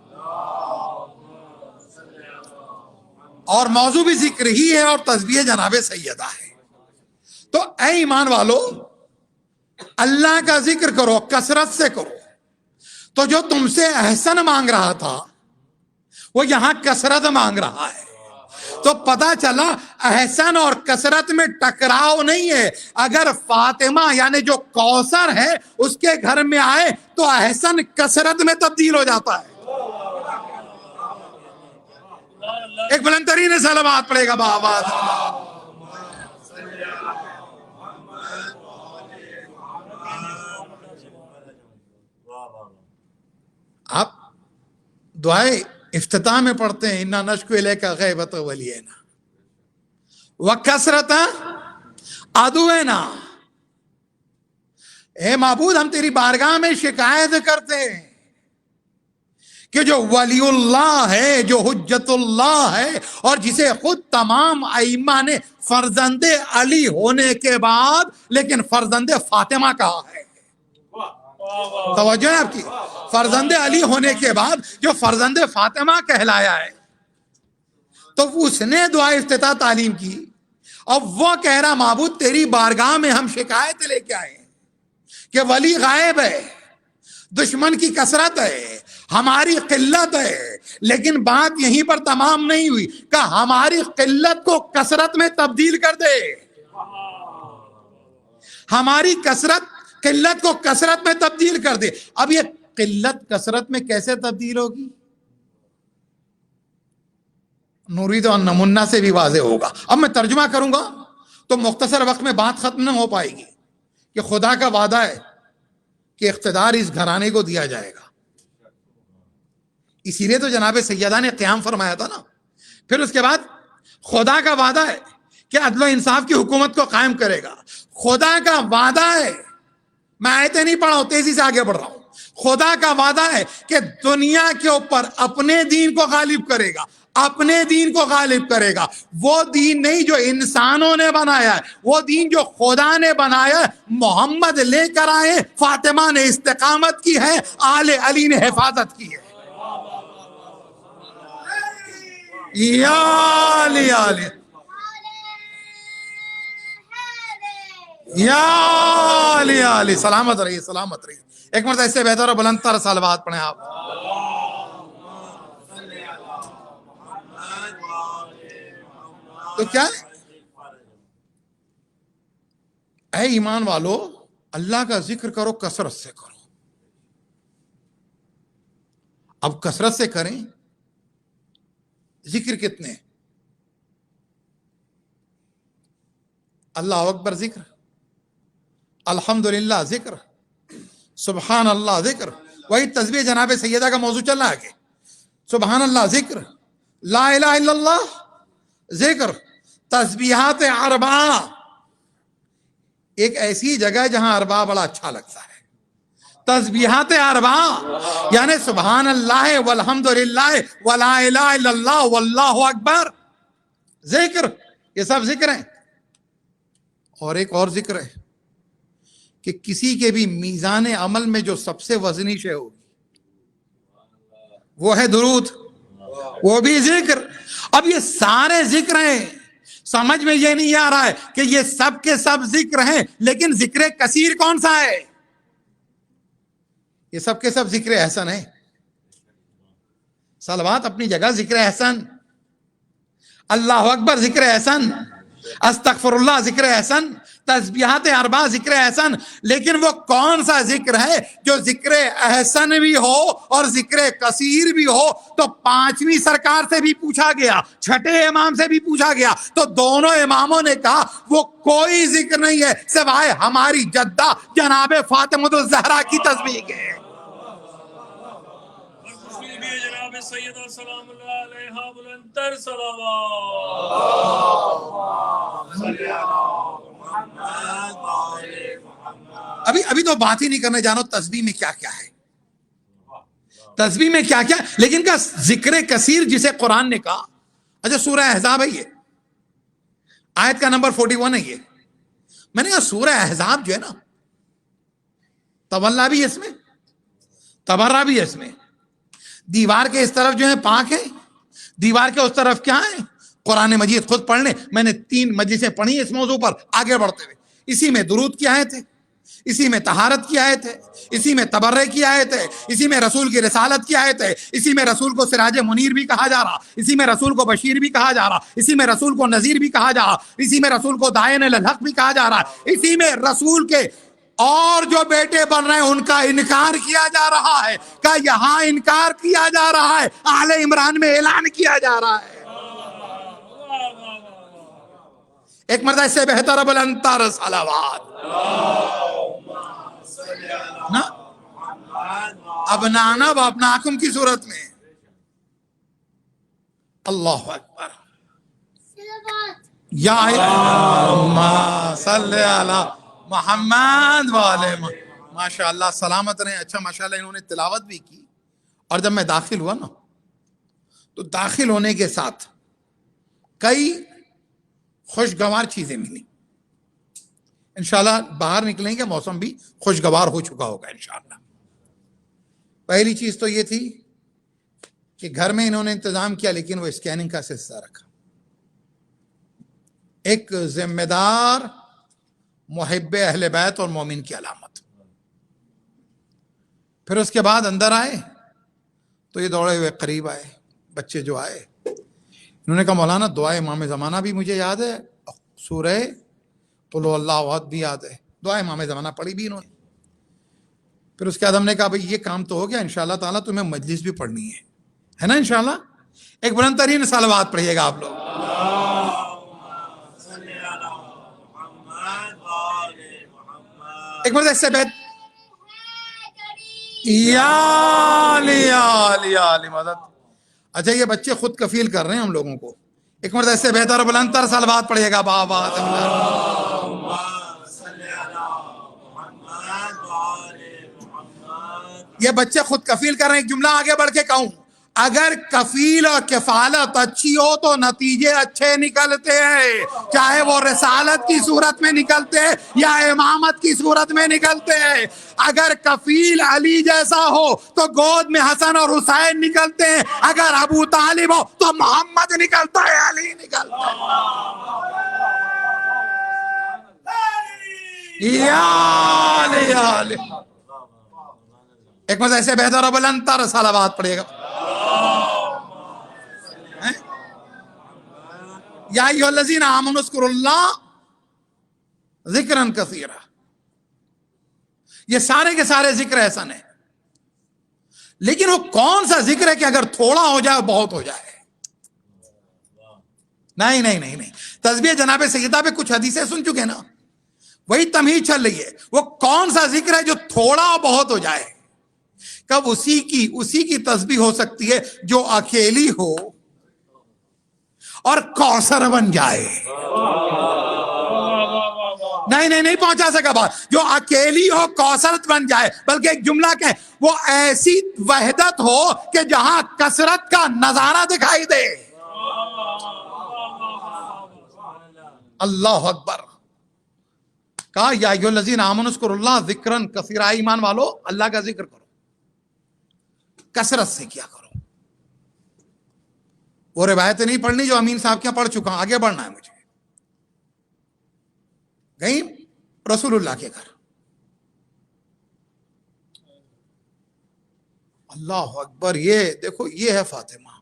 اور موضوع بھی ذکر ہی ہے اور تسبیح جناب سیدہ ہے۔ تو اے ایمان والو، اللہ کا ذکر کرو، کثرت سے کرو۔ تو جو تم سے احسن مانگ رہا تھا وہ یہاں کثرت مانگ رہا ہے، تو پتہ چلا احسن اور کثرت میں ٹکراؤ نہیں ہے۔ اگر فاطمہ یعنی جو کوثر ہے اس کے گھر میں آئے تو احسن کثرت میں تبدیل ہو جاتا ہے۔ ایک بلند ترین صلوات پڑے گا بآواز۔ آپ دعائے افتتاح میں پڑھتے ہیں اِنَّا نَشْكُو إِلَيْكَ غَیبَتَ وَلِیَنَا وَکَثْرَتَ عَدُوِنَا، اے معبود ہم تیری بارگاہ میں شکایت کرتے ہیں کہ جو ولی اللہ ہے، جو حجت اللہ ہے، اور جسے خود تمام ائمہ نے فرزند علی ہونے کے بعد لیکن فرزند فاطمہ کہا ہے۔ توجہ ہے آپ کی، فرزند علی ہونے کے بعد جو فرزند فاطمہ کہلایا ہے، تو اس نے دعا افتتاح تعلیم کی۔ اب وہ کہہ رہا معبود تیری بارگاہ میں ہم شکایت لے کے آئے کہ ولی غائب ہے، دشمن کی کثرت ہے، ہماری قلت ہے، لیکن بات یہیں پر تمام نہیں ہوئی کہ ہماری قلت کو کثرت میں تبدیل کر دے، ہماری قلت کو کثرت میں تبدیل کر دے۔ اب یہ قلت کثرت میں کیسے تبدیل ہوگی؟ نورید و نمونہ سے بھی واضح ہوگا۔ اب میں ترجمہ کروں گا تو مختصر وقت میں بات ختم نہ ہو پائے گی کہ خدا کا وعدہ ہے کہ اقتدار اس گھرانے کو دیا جائے گا، اسی لیے تو جناب سیدہ نے قیام فرمایا تھا نا۔ پھر اس کے بعد خدا کا وعدہ ہے کہ عدل و انصاف کی حکومت کو قائم کرے گا، خدا کا وعدہ ہے، میں آیتیں نہیں پڑھا ہوں، تیزی سے آگے بڑھ رہا ہوں، خدا کا وعدہ ہے کہ دنیا کے اوپر اپنے دین کو غالب کرے گا، اپنے دین کو غالب کرے گا. وہ دین نہیں جو انسانوں نے بنایا ہے، وہ دین جو خدا نے بنایا ہے. محمد لے کر آئے، فاطمہ نے استقامت کی ہے، آل علی نے حفاظت کی ہے. یا علی علی یا علی علی، سلامت رہیے سلامت رہیے. ایک مرتبہ اس سے بہتر اور بلند تر صلوات پڑھیں آپ. تو کیا ہے؟ اے ایمان والو، اللہ کا ذکر کرو، کثرت سے کرو. اب کثرت سے کریں. ذکر کتنے؟ اللہ اکبر ذکر، الحمدللہ ذکر، سبحان اللہ ذکر. وہی تسبیح جناب سیدہ کا موضوع چل رہا ہے کہ سبحان اللہ ذکر، لا الہ الا اللہ ذکر، تسبیحات اربعہ. ایک ایسی جگہ ہے جہاں اربعہ بڑا اچھا لگتا ہے. تسبیحات اربعہ یعنی سبحان اللہ والحمدللہ ولا الہ الا اللہ واللہ اکبر ذکر، یہ سب ذکر ہیں. اور ایک اور ذکر ہے کہ کسی کے بھی میزان عمل میں جو سب سے وزنی شے ہوگی وہ ہے درود، وہ بھی ذکر. اب یہ سارے ذکر ہیں. سمجھ میں یہ نہیں آ رہا ہے کہ یہ سب کے سب ذکر ہیں، لیکن ذکر کثیر کون سا ہے؟ یہ سب کے سب ذکر احسن ہے. صلوات اپنی جگہ ذکر احسن، اللہ اکبر ذکر احسن، استغفر اللہ ذکر احسن، تسبیحات اربعہ ذکر احسن. لیکن وہ کون سا ذکر ہے جو ذکر احسن بھی ہو اور ذکر کثیر بھی ہو؟ تو پانچویں سرکار سے بھی پوچھا گیا، چھٹے امام سے بھی پوچھا گیا، تو دونوں اماموں نے کہا وہ کوئی ذکر نہیں ہے سوائے ہماری جدہ جناب فاطمہ الزہرا کی تسبیح کے. جناب سیدہ سلام اللہ علیہا بلند تر صلوات. ابھی تو بات ہی نہیں کرنے جانو تسبیح میں کیا کیا ہے، تسبیح میں کیا کیا ہے. لیکن کا ذکر کثیر جسے قرآن نے کہا، اچھا سورہ احزاب ہے، یہ آیت کا نمبر 41 ہے. یہ میں نے کہا سورہ احزاب جو ہے نا، تولا بھی اس میں، تبرہ بھی اس میں. دیوار کے اس طرف جو ہے پاک ہے، دیوار کے اس طرف کیا ہے؟ قرآن مجید. خود پڑھ لیں، میں نے 3 مجلسیں پڑھی اس موضوع پر آگے بڑھتے ہوئے. اسی میں درود کی آیت ہے، اسی میں طہارت کی آیت ہے، اسی میں تبرے کی آیت ہے، اسی میں رسول کی رسالت کی آیت ہے، اسی میں رسول کو سراج منیر بھی کہا جا رہا، اسی میں رسول کو بشیر بھی کہا جا رہا، اسی میں رسول کو نذیر بھی کہا جا رہا، اسی میں رسول کو داعین الحق بھی کہا جا رہا، اسی میں رسول کے اور جو بیٹے بن رہے ہیں ان کا انکار کیا جا رہا ہے. کہ یہاں انکار کیا جا رہا ہے، آل عمران میں اعلان کیا جا رہا ہے. ایک مرتبہ اس سے بہتر بلند تر صلوات. ابنانا و ابناکم کی صورت میں. اللہ اکبر. یا اللہم صلی علی محمد والے ماشاء اللہ. سلامت رہیں. اچھا ماشاء اللہ انہوں نے تلاوت بھی کی. اور جب میں داخل ہوا نا تو داخل ہونے کے ساتھ کئی خوشگوار چیزیں ملی. انشاءاللہ باہر نکلیں گے موسم بھی خوشگوار ہو چکا ہوگا انشاءاللہ. پہلی چیز تو یہ تھی کہ گھر میں انہوں نے انتظام کیا لیکن وہ اسکیننگ کا سلسلہ رکھا. ایک ذمہ دار محب اہل بیت اور مومن کی علامت. پھر اس کے بعد اندر آئے تو یہ دوڑے ہوئے قریب آئے. بچے جو آئے انہوں نے کہا مولانا دعا امام زمانہ بھی مجھے یاد ہے، سورہ قل هو اللہ احد بھی یاد ہے. دعا امام زمانہ پڑھی بھی انہوں نے. پھر اس کے بعد ہم نے کہا بھئی یہ کام تو ہو گیا، انشاءاللہ تعالیٰ تمہیں مجلس بھی پڑھنی ہے نا انشاءاللہ. ایک بلند ترین صلوات پڑھیے گا آپ لوگ. ایک مرتبہ اس سے بہت یا علی مدد. اچھا یہ بچے خود کفیل کر رہے ہیں ہم لوگوں کو. ایک مرتبہ اس سے بہتر اور بلند تر صلوات پڑھیے گا بابا. یہ بچے خود کفیل کر رہے ہیں. ایک جملہ آگے بڑھ کے کہوں, اگر کفیل اور کفالت اچھی ہو تو نتیجے اچھے نکلتے ہیں, چاہے وہ رسالت کی صورت میں نکلتے ہیں یا امامت کی صورت میں نکلتے ہیں. اگر کفیل علی جیسا ہو تو گود میں حسن اور حسین نکلتے ہیں, اگر ابو طالب ہو تو محمد نکلتا ہے, علی نکلتا ہے. ایک مزہ ایسے بہتر و بلند تر صلوات پڑھے گا. یا ایھا الذین آمنوا اذکروا اللہ ذکرا کثیرا, یہ سارے کے سارے ذکر احسن ہیں, لیکن وہ کون سا ذکر ہے کہ اگر تھوڑا ہو جائے بہت ہو جائے؟ نہیں نہیں نہیں نہیں. تسبیح جناب سیدہ پہ کچھ حدیثیں سن چکے نا, وہی تمہید چل رہی ہے. وہ کون سا ذکر ہے جو تھوڑا اور بہت ہو جائے؟ کب اسی کی تسبیح ہو سکتی ہے جو اکیلی ہو اور کوثر بن جائے. نہیں پہنچا سکا بات. جو اکیلی ہو کوثرت بن جائے, بلکہ ایک جملہ کہ وہ ایسی وحدت ہو کہ جہاں کثرت کا نظارہ دکھائی دے. اللہ اکبر. کہا یا ایھا الذین آمنوا اذکروا اللہ ذکرا کثیرا, ایمان والو اللہ کا ذکر کرو, کثرت سے کیا کرو. وہ روایتیں نہیں پڑھنی جو امین صاحب کیا پڑھ چکا ہوں, آگے بڑھنا ہے مجھے. گئی رسول اللہ کے گھر, اللہ اکبر. یہ دیکھو, یہ ہے فاطمہ,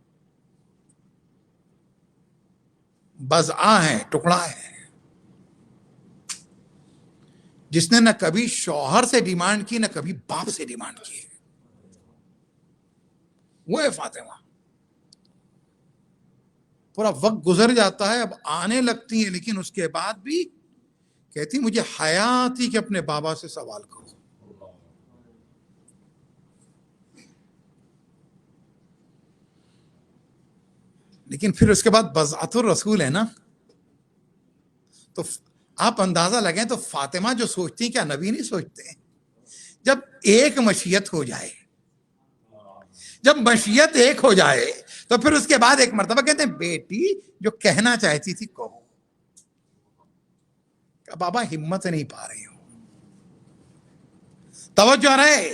بضعہ ہے, ٹکڑا ہے, جس نے نہ کبھی شوہر سے ڈیمانڈ کی نہ کبھی باپ سے ڈیمانڈ کی. وہ ہے فاطمہ. پورا وقت گزر جاتا ہے, اب آنے لگتی ہیں, لیکن اس کے بعد بھی کہتی مجھے حیا تھی کہ اپنے بابا سے سوال کرو. لیکن پھر اس کے بعد بضعۃ الرسول ہے نا, تو آپ اندازہ لگیں تو فاطمہ جو سوچتی ہیں کیا نبی نہیں سوچتے ہیں؟ جب ایک مشیت ہو جائے, جب مشیت ایک ہو جائے تو پھر اس کے بعد ایک مرتبہ کہتے ہیں بیٹی جو کہنا چاہتی تھی کہو. کہ بابا ہمت نہیں پا رہی ہوں. توجہ رہے,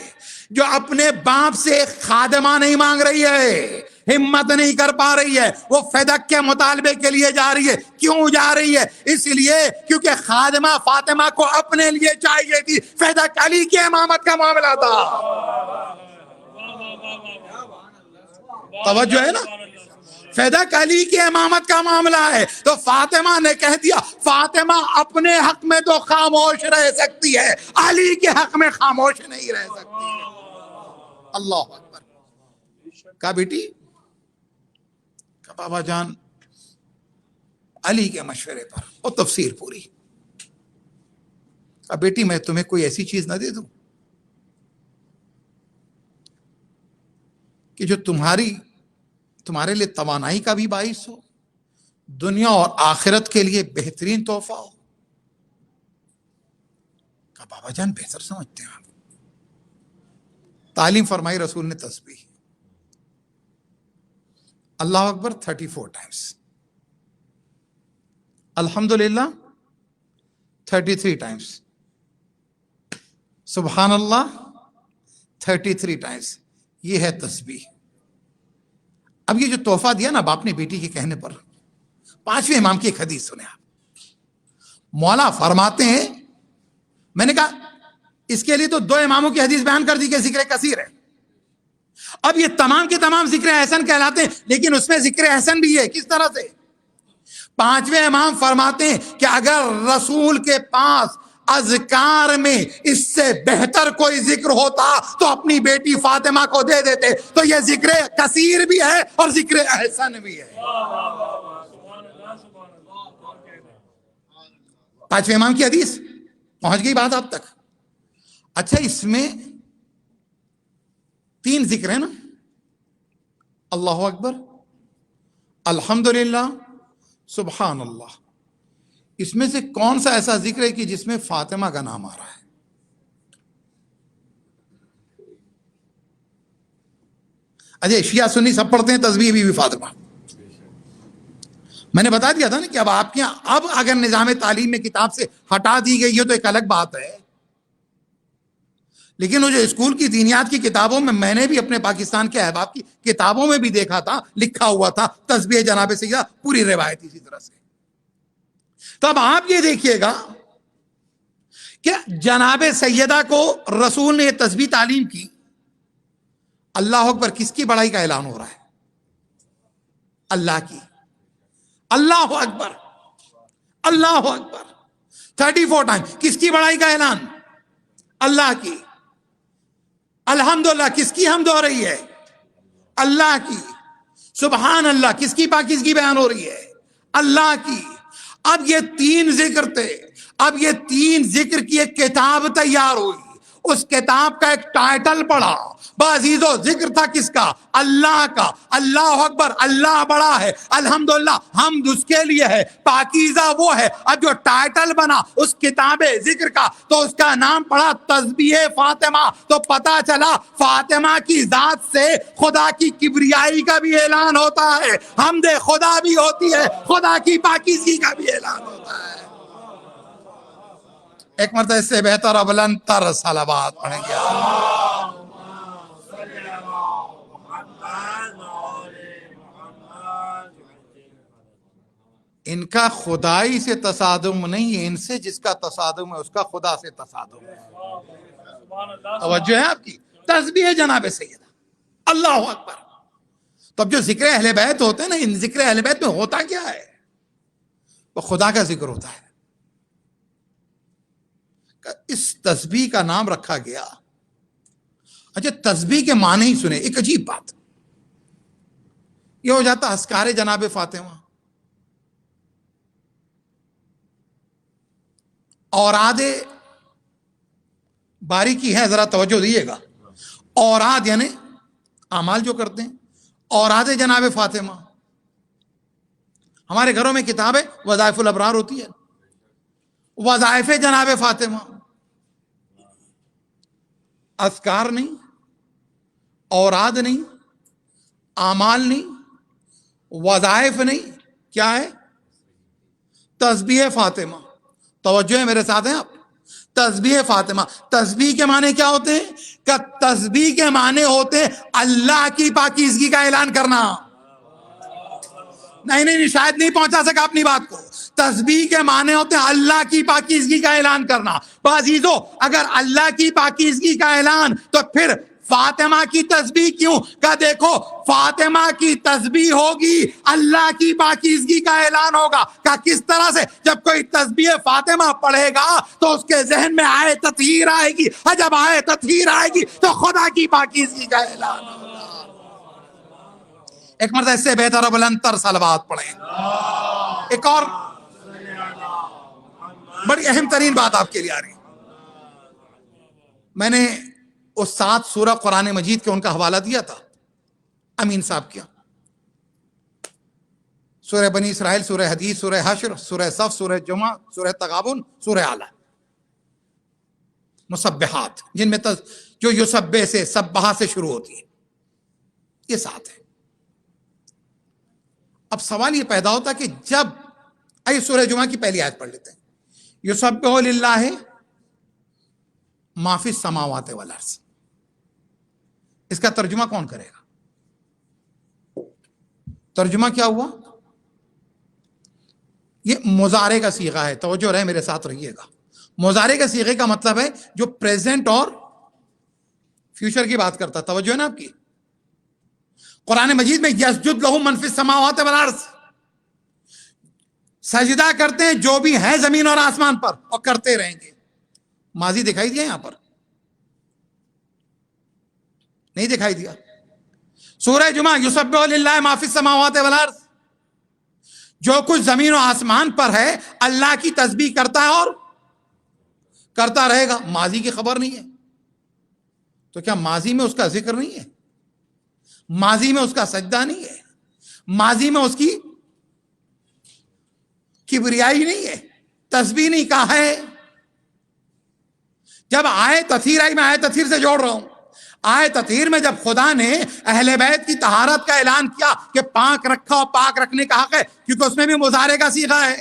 جو اپنے باپ سے خادمہ نہیں مانگ رہی ہے, ہمت نہیں کر پا رہی ہے, وہ فدق کے مطالبے کے لیے جا رہی ہے. کیوں جا رہی ہے؟ اس لیے کیونکہ خادمہ فاطمہ کو اپنے لیے چاہیے تھی, فدق علی کی امامت کا معاملہ تھا. توجہ ہے نا, فدق علی کی امامت کا معاملہ ہے. تو فاطمہ نے کہہ دیا, فاطمہ اپنے حق میں تو خاموش رہ سکتی ہے, علی کے حق میں خاموش نہیں رہ سکتی. اللہ اکبر. کہا بیٹی, کہا بابا جان علی کے مشورے پر, اور تفسیر پوری. کہا بیٹی میں تمہیں کوئی ایسی چیز نہ دے دوں کہ جو تمہارے لیے توانائی کا بھی باعث ہو, دنیا اور آخرت کے لیے بہترین تحفہ ہو. کہا بابا جان بہتر سمجھتے ہیں آپ. تعلیم فرمائی رسول نے تسبیح, اللہ اکبر 34 ٹائمز, الحمدللہ 33 ٹائمز, سبحان اللہ 33 ٹائمز. یہ ہے تسبیح. اب یہ جو تحفہ دیا نا باپ نے بیٹی کے کہنے پر, 5ویں امام کی ایک حدیث سنیں آپ. مولا فرماتے ہیں, میں نے کہا اس کے لیے تو 2 اماموں کی حدیث بیان کر دی کہ ذکر کثیر ہے. اب یہ تمام کے تمام ذکر احسن کہلاتے ہیں, لیکن اس میں ذکر احسن بھی ہے. کس طرح سے؟ 5ویں امام فرماتے ہیں کہ اگر رسول کے پاس اذکار میں اس سے بہتر کوئی ذکر ہوتا تو اپنی بیٹی فاطمہ کو دے دیتے. تو یہ ذکر کثیر بھی ہے اور ذکر احسن بھی ہے. 5ویں امام کی حدیث پہنچ گئی بات آپ تک. اچھا, اس میں 3 ذکر ہیں نا, اللہ اکبر, الحمدللہ, سبحان اللہ. اس میں سے کون سا ایسا ذکر ہے کہ جس میں فاطمہ کا نام آ رہا ہے؟ اجے شیعہ سنی سب پڑھتے ہیں تسبیح بی بی فاطمہ. میں نے بتا دیا تھا نا کہ اب آپ کے یہاں اب اگر نظام تعلیم میں کتاب سے ہٹا دی گئی ہے تو ایک الگ بات ہے، لیکن وہ جو اسکول کی دینیات کی کتابوں میں نے بھی اپنے پاکستان کے احباب کی کتابوں میں بھی دیکھا تھا، لکھا ہوا تھا تسبیح جناب سیدہ، پوری روایت اسی طرح سے. تو اب آپ یہ دیکھیے گا کہ جناب سیدہ کو رسول نے یہ تسبیح تعلیم کی. اللہ اکبر کس کی بڑائی کا اعلان ہو رہا ہے؟ اللہ کی. اللہ اکبر، اللہ اکبر 34 ٹائم. کس کی بڑائی کا اعلان؟ اللہ کی. الحمدللہ کس کی حمد ہو رہی ہے؟ اللہ کی. سبحان اللہ کس کی پاکیزگی بیان ہو رہی ہے؟ اللہ کی. اب یہ تین ذکر تھے، اب یہ تین ذکر کی ایک کتاب تیار ہوئی. اس کتاب کا ایک ٹائٹل پڑا، بعزیزو ذکر تھا کس کا؟ اللہ کا. اللہ اکبر، اللہ بڑا ہے، الحمدللہ حمد اس کے لیے ہے، پاکیزہ وہ ہے. اب جو ٹائٹل بنا اس کتاب ذکر کا تو اس کا نام پڑا تسبیح فاطمہ. تو پتا چلا فاطمہ کی ذات سے خدا کی کبریائی کا بھی اعلان ہوتا ہے، حمد خدا بھی ہوتی ہے، خدا کی پاکیزگی کا بھی اعلان ہوتا ہے. ایک مرتبہ اس سے بہتر اور بلند تر صلوات پڑھیں گے. ان کا خدائی سے تصادم نہیں ہے، ان سے جس کا تصادم ہے اس کا خدا سے تصادم ہے. توجہ ہے آپ کی؟ تسبیح جناب سیدہ، اللہ اکبر. تو اب جو ذکر اہل بیت ہوتے ہیں نا، ان ذکر اہل بیت میں ہوتا کیا ہے؟ وہ خدا کا ذکر ہوتا ہے. اس تسبیح کا نام رکھا گیا. اچھا تسبیح کے معنی ہی سنے، ایک عجیب بات یہ ہو جاتا اذکار جناب فاطمہ، اوراد باریکی ہے، ذرا توجہ دیجیے گا. اوراد یعنی اعمال جو کرتے ہیں، اوراد جناب فاطمہ. ہمارے گھروں میں کتاب ہے وظائف الابرار ہوتی ہے، وظائف جناب فاطمہ. اذکار نہیں، اوراد نہیں، اعمال نہیں، وظائف نہیں، کیا ہے؟ تسبیح فاطمہ. توجہ ہے میرے ساتھ ہیں آپ؟ تسبیح فاطمہ. تسبیح کے معنی کیا ہوتے ہیں؟ کہ تسبیح کے معنی ہوتے ہیں اللہ کی پاکیزگی کا اعلان کرنا. نہیں شاید نہیں پہنچا سکا اپنی بات کو. تسبیح کے معنی ہوتے ہیں اللہ کی پاکیزگی کا اعلان کرنا. عزیزو اگر اللہ کی پاکیزگی کا اعلان تو پھر فاطمہ کی تسبیح کیوں؟ کہ دیکھو فاطمہ کی تسبیح ہوگی، اللہ کی پاکیزگی کا اعلان ہوگا. کہ کس طرح سے؟ جب کوئی تسبیح فاطمہ پڑھے گا تو اس کے ذہن میں آئے تطہیر آئے گی، اور جب آئے تطہیر آئے گی تو خدا کی پاکیزگی کا اعلان ہوگا. ایک مرتبہ اس سے بہتر اور بلند تر صلوات پڑھیں. ایک اور بڑی اہم ترین بات آپ کے لیے آ رہی ہے. میں نے اس 7 سورہ قرآن مجید کے ان کا حوالہ دیا تھا امین صاحب کیا. سورہ بنی اسرائیل، سورہ حدید، سورہ حشر، سورہ صف، سورہ جمعہ، سورہ تغابن، سورہ اعلی، مسبحات جن میں جو یسبح سے سبحہ سے شروع ہوتی ہے، یہ 7 ہے. اب سوال یہ پیدا ہوتا کہ جب آئیے سورہ جمعہ کی پہلی آیت پڑھ لیتے ہیں. یسبح للہ ما فی السماوات والارض. اس کا ترجمہ کون کرے گا؟ ترجمہ کیا ہوا؟ یہ مضارع کا صیغہ ہے. توجہ رہے میرے ساتھ رہیے گا. مضارع کا صیغے کا مطلب ہے جو پریزنٹ اور فیوچر کی بات کرتا. توجہ ہے نا آپ کی؟ قرآن مجید میں یسجد لہ من فی السماوات والارض، سجدہ کرتے ہیں جو بھی ہیں زمین اور آسمان پر، اور کرتے رہیں گے. ماضی دکھائی دیا یہاں پر؟ نہیں دکھائی دیا. سورہ جمعہ یسبح للہ ما فی السماوات والارض، جو کچھ زمین و آسمان پر ہے اللہ کی تسبیح کرتا ہے اور کرتا رہے گا. ماضی کی خبر نہیں ہے تو کیا ماضی میں اس کا ذکر نہیں ہے؟ ماضی میں اس کا سجدہ نہیں ہے؟ ماضی میں اس کی کبریائی نہیں ہے؟ تسبیح نہیں کہا ہے؟ جب آئے تطہیر آئی، میں آئے تطہیر سے جوڑ رہا ہوں. آئے تطہیر میں جب خدا نے اہل بیت کی طہارت کا اعلان کیا کہ پاک رکھا اور پاک رکھنے کا حق ہے، کیونکہ اس میں بھی مضارع کا صیغہ ہے،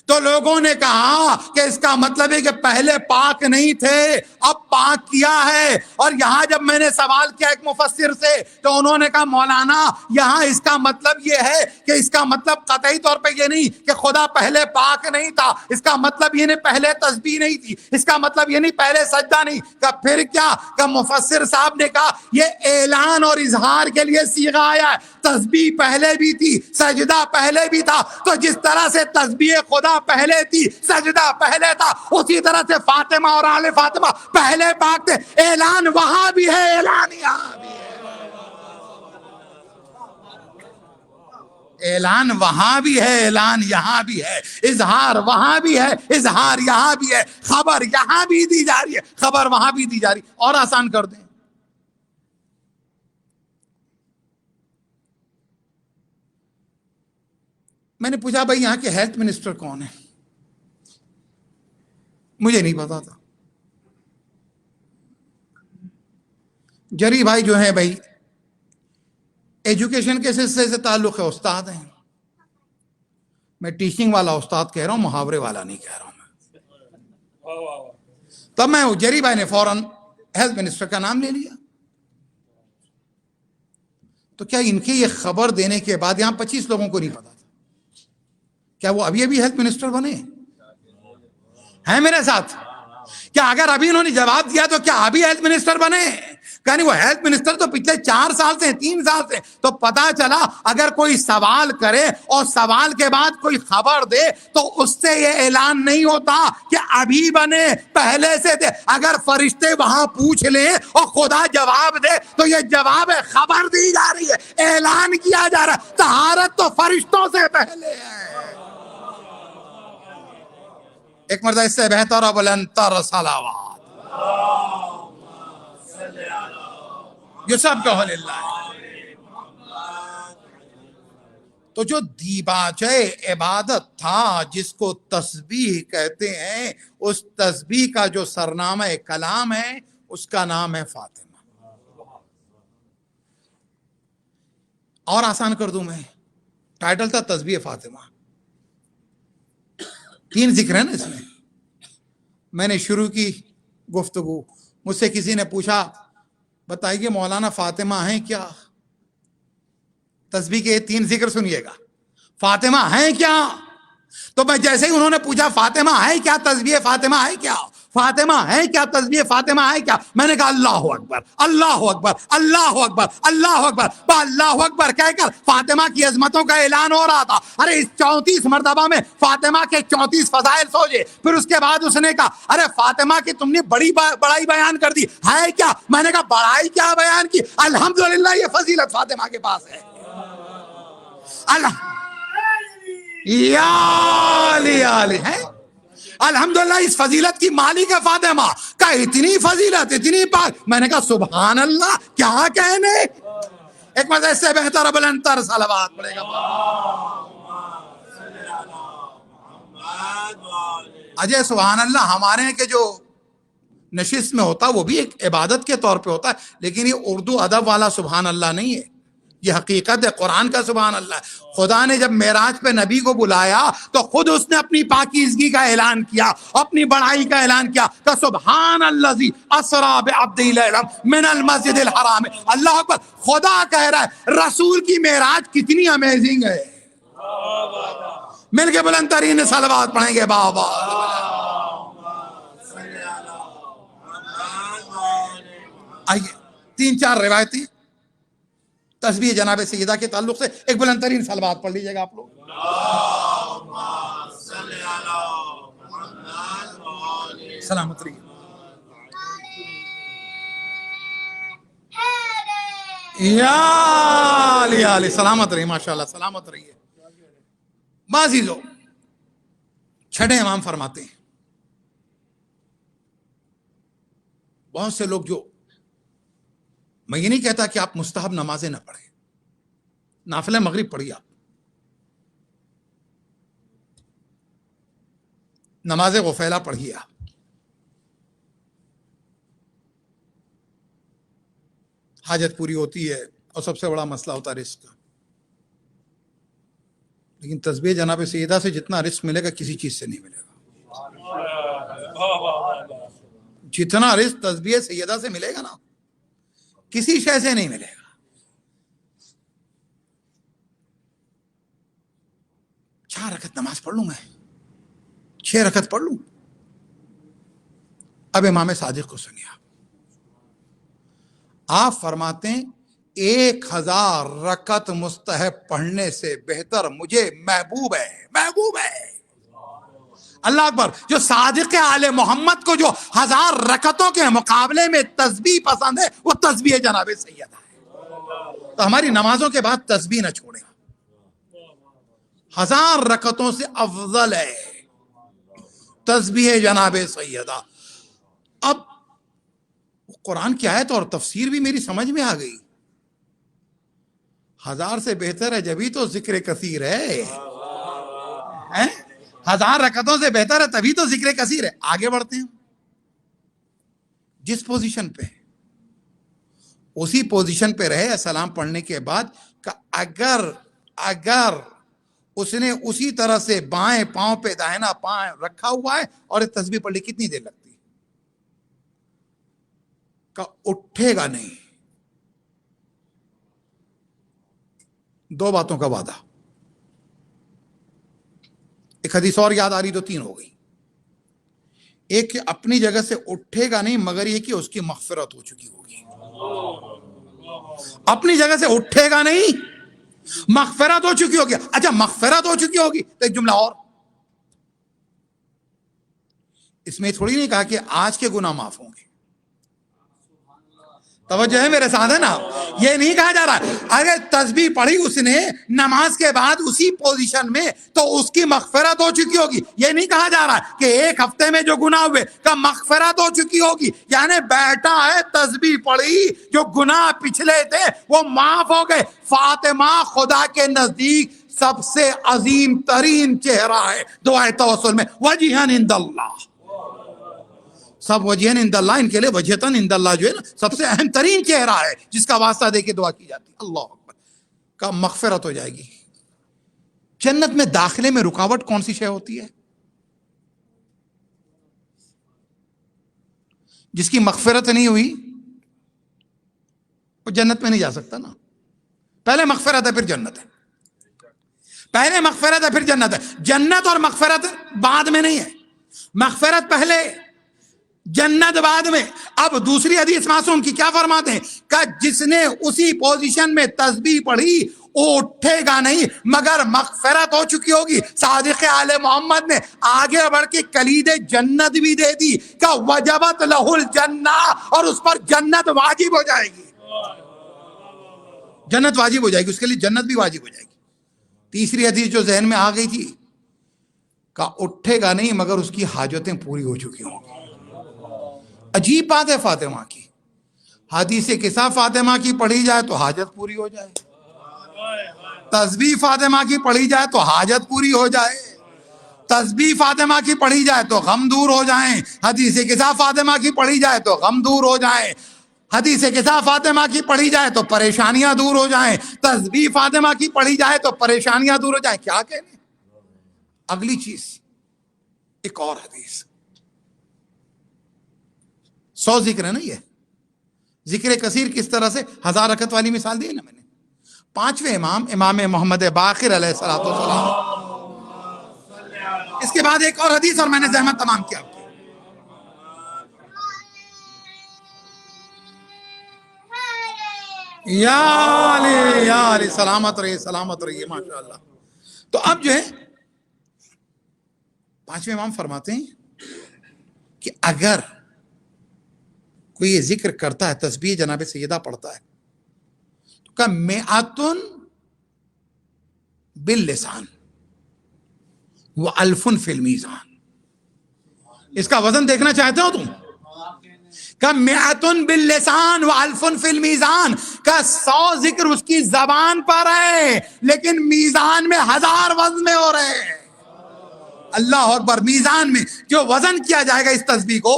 تو لوگوں نے کہا کہ اس کا مطلب ہے کہ پہلے پاک نہیں تھے، اب پاک کیا ہے۔ اور یہاں جب میں نے سوال کیا ایک مفسر سے تو انہوں نے کہا مولانا یہاں اس کا مطلب یہ ہے کہ اس کا مطلب قطعی طور پہ یہ نہیں کہ خدا پہلے پاک نہیں تھا، اس کا مطلب یہ نہیں پہلے تسبیح نہیں تھی، اس کا مطلب یہ نہیں پہلے سجدہ نہیں کہ پھر کیا کہ مفسر صاحب نے کہا یہ اعلان اور اظہار کے لیے صیغہ آیا ہے، تسبیح پہلے بھی تھی، سجدہ پہلے بھی تھا، تو جس طرح سے تسبیح خدا پہلے تھی، سجدہ پہلے تھا، اسی طرح سے فاطمہ اور آل فاطمہ پہلے پاک تھے۔ اعلان وہاں بھی ہے، اعلان یہاں بھی ہے، اعلان وہاں بھی ہے، اعلان یہاں بھی ہے، اظہار وہاں بھی ہے، اظہار یہاں بھی ہے، خبر یہاں بھی دی جا رہی ہے، خبر وہاں بھی دی جا رہی ہے۔ اور آسان کر دیں، میں نے پوچھا بھائی یہاں کے ہیلتھ منسٹر کون ہے؟ مجھے نہیں پتا تھا۔ جری بھائی جو ہیں بھائی ایجوکیشن کے سلسلے سے تعلق ہے، استاد ہیں، میں ٹیچنگ والا استاد کہہ رہا ہوں، محاورے والا نہیں کہہ رہا ہوں میں۔ تب میں جری بھائی نے فوراً ہیلتھ منسٹر کا نام لے لیا۔ تو کیا ان کی یہ خبر دینے کے بعد یہاں 25 لوگوں کو نہیں پتا تھا، کیا وہ ابھی ہیلتھ منسٹر بنے ہیں میرے ساتھ؟ کیا اگر ابھی انہوں نے جواب دیا تو کیا ابھی ہیلتھ منسٹر بنے؟ یعنی وہ ہیلتھ منسٹر تو پچھلے 4 سال سے 3 سال سے۔ تو پتا چلا اگر کوئی سوال کرے اور سوال کے بعد کوئی خبر دے تو اس سے یہ اعلان نہیں ہوتا کہ ابھی بنے، پہلے سے تھے۔ اگر فرشتے وہاں پوچھ لیں اور خدا جواب دے تو یہ جواب ہے، خبر دی جا رہی ہے، اعلان کیا جا رہا ہے۔ طہارت تو فرشتوں سے پہلے ہے۔ ایک مرتبہ اس سے بہتر اور بلندتر صلوات یہ سب کہو للہ۔ تو جو دیباچہ عبادت تھا جس کو تسبیح کہتے ہیں، اس تسبیح کا جو سرنامہ کلام ہے اس کا نام ہے فاطمہ۔ اور آسان کر دوں میں، ٹائٹل تھا تسبیح فاطمہ، 3 ذکر ہیں نا اس میں نے شروع کی گفتگو، مجھ سے کسی نے پوچھا بتائیے مولانا فاطمہ ہیں کیا؟ تسبیح کے 3 ذکر سنیے گا، فاطمہ ہیں کیا؟ تو میں جیسے ہی انہوں نے پوچھا فاطمہ ہے کیا، تسبیح فاطمہ ہے کیا، فاطمہ ہے کیا، تسبیح فاطمہ ہے کیا، میں نے کہا اللہ اکبر اللہ اکبر اللہ اکبر اللہ اکبر۔ اللہ اکبر کہہ کر فاطمہ کی عظمتوں کا اعلان ہو رہا تھا۔ ارے اس 34 مرتبہ میں فاطمہ کے 34 فضائل سوچے۔ پھر اس کے بعد اس نے کہا ارے فاطمہ کی تم نے بڑائی بیان کر دی ہے کیا؟ میں نے کہا بڑائی کیا بیان کی، الحمدللہ یہ فضیلت فاطمہ کے پاس ہے۔ یا علی علی ہے، الحمدللہ اس فضیلت کی مالک ہے فاطمہ کا، اتنی فضیلت اتنی پاک۔ میں نے کہا سبحان اللہ کیا کہنے۔ ایک مرتبہ اس سے بہتر بلندتر صلوات پڑے گا۔ اجے سبحان اللہ ہمارے ہیں کہ جو نشست میں ہوتا وہ بھی ایک عبادت کے طور پہ ہوتا ہے، لیکن یہ اردو ادب والا سبحان اللہ نہیں ہے، یہ حقیقت ہے، قرآن کا سبحان اللہ ہے۔ خدا نے جب معراج پہ نبی کو بلایا تو خود اس نے اپنی پاکیزگی کا اعلان کیا، اپنی بڑائی کا اعلان کیا کہ سبحان الذی اسری بعبدہ لیلا من المسجد الحرام۔ اللہ اکبر، خدا کہہ رہا ہے رسول کی معراج کتنی امیزنگ ہے۔ مل کے بلند ترین صلوات پڑھیں گے بابا۔ آئیے 3-4 روایتی تسبیح جناب سیدہ کے تعلق سے ایک بلند ترین صلوات پڑھ لیجئے گا آپ لوگ۔ سلامت رہیے۔ یا علی علی، سلامت رہیے، ماشاءاللہ سلامت رہیے۔ معززو، چھٹے امام فرماتے ہیں بہت سے لوگ جو، میں یہ نہیں کہتا کہ آپ مستحب نمازیں نہ پڑھیں، نافلہ مغرب پڑھیے، آپ نماز غفیلہ پڑھیے، آپ حاجت پوری ہوتی ہے، اور سب سے بڑا مسئلہ ہوتا ہے رزق کا. لیکن تسبیح جناب سیدہ سے جتنا رزق ملے گا کسی چیز سے نہیں ملے گا. جتنا رزق تسبیح سیدہ سے ملے گا نا، کسی شے سے نہیں ملے گا. 4 رکعت نماز پڑھ لوں میں، 6 رکعت پڑھ لوں. اب امام صادق کو سنیے. آپ فرماتے ہیں 1000 رکعت مستحب پڑھنے سے بہتر مجھے محبوب ہے. محبوب ہے، اللہ اکبر. جو صادق آل محمد کو جو 1000 رکعتوں کے مقابلے میں تسبیح پسند ہے، وہ تسبیح جناب سیدہ ہے. تو ہماری نمازوں کے بعد تسبیح نہ چھوڑیں. 1000 رکعتوں سے افضل ہے تسبیح جناب سیدہ. اب قرآن کی آیت اور تفسیر بھی میری سمجھ میں آ گئی. 1000 سے بہتر ہے جبھی تو ذکر کثیر ہے. 1000 رکعتوں سے بہتر ہے تبھی تو ذکر کثیر ہے. آگے بڑھتے ہیں. جس پوزیشن پہ اسی پوزیشن پہ رہے سلام پڑھنے کے بعد کہ اگر اس نے اسی طرح سے بائیں پاؤں پہ داہنا پاؤں رکھا ہوا ہے اور تسبیح پڑھ لی، کتنی دیر لگتی؟ کہ اٹھے گا نہیں. 2 باتوں کا وعدہ. ایک حدیث اور یاد آ رہی تو 3 ہو گئی. ایک کہ اپنی جگہ سے اٹھے گا نہیں مگر یہ کہ اس کی مغفرت ہو چکی ہوگی. اپنی جگہ سے اٹھے گا نہیں، مغفرت ہو چکی ہوگی. اچھا مغفرت ہو چکی ہوگی تو ایک جملہ اور. اس میں تھوڑی نہیں کہا کہ آج کے گناہ معاف ہوں گے. توجہ ہے میرے ساتھ ہے نا؟ یہ نہیں کہا جا رہا اگر تسبیح پڑھی اس نے نماز کے بعد اسی پوزیشن میں تو اس کی مغفرت ہو چکی ہوگی. یہ نہیں کہا جا رہا کہ ایک ہفتے میں جو گناہ ہوئے کا مغفرت ہو چکی ہوگی. یعنی بیٹھا ہے تسبیح پڑھی، جو گناہ پچھلے تھے وہ معاف ہو گئے. فاطمہ خدا کے نزدیک سب سے عظیم ترین چہرہ ہے دعائے توسل میں. وجہن عند اللہ، سب وجہن عند اللہ، ان کے لیے وجہتن عند اللہ جو ہے نا سب سے اہم ترین چہرہ ہے جس کا واسطہ دے کے دعا کی جاتی ہے. اللہ اکبر. کا مغفرت ہو جائے گی. جنت میں داخلے میں رکاوٹ کون سی شے ہوتی ہے؟ جس کی مغفرت نہیں ہوئی وہ جنت میں نہیں جا سکتا نا. پہلے مغفرت ہے پھر جنت ہے. پہلے مغفرت ہے پھر جنت ہے. جنت اور مغفرت بعد میں نہیں ہے. مغفرت پہلے، جنت بعد میں. اب دوسری حدیث معصوم کی کیا فرماتے ہیں کہ جس نے اسی پوزیشن میں تسبیح پڑھی وہ اٹھے گا نہیں مگر مغفرت ہو چکی ہوگی. صادق آل محمد نے آگے بڑھ کے کلید جنت بھی دے دی کہ وجبت لہ الجنہ، اور اس پر جنت واجب ہو جائے گی. جنت واجب ہو جائے گی، اس کے لیے جنت بھی واجب ہو جائے گی. تیسری حدیث جو ذہن میں آ گئی تھی کہ اٹھے گا نہیں مگر اس کی حاجتیں پوری ہو چکی ہوں گی. عجیب بات ہے فاطمہ کی. حدیث قصہ فاطمہ کی پڑھی جائے تو حاجت پوری ہو جائے. تسبیح فاطمہ کی پڑھی جائے تو حاجت پوری ہو جائے. تسبیح فاطمہ کی پڑھی جائے تو غم دور ہو جائیں. حدیث قصہ فاطمہ کی پڑھی جائے تو غم دور ہو جائیں. حدیث قصہ فاطمہ کی پڑھی جائے تو پریشانیاں دور ہو جائیں. تسبیح فاطمہ کی پڑھی جائے تو پریشانیاں دور ہو جائیں. کیا کہنے. اگلی چیز ایک اور حدیث 100 ذکر ہے نا. یہ ذکر کثیر کس طرح سے 1000 رکعت والی مثال دی ہے نا میں نے. 5ویں امام محمد باقر علیہ الصلوۃ والسلام. اس کے بعد ایک اور حدیث اور میں نے زحمت تمام کیا. یا علی سلامت رہیے، سلامت رہیے ماشاءاللہ. تو اب جو ہے 5ویں امام فرماتے ہیں کہ اگر کوئی یہ ذکر کرتا ہے، تسبیح جناب سیدہ پڑھتا ہے تو کہ مئۃ باللسان والف فی المیزان. اس کا وزن دیکھنا چاہتے ہو تم؟ کہ مئۃ باللسان والف فی المیزان، کا 100 ذکر اس کی زبان پر ہے لیکن میزان میں 1000 وزن میں ہو رہے ہیں. اللہ اکبر. میزان میں جو وزن کیا جائے گا اس تسبیح کو،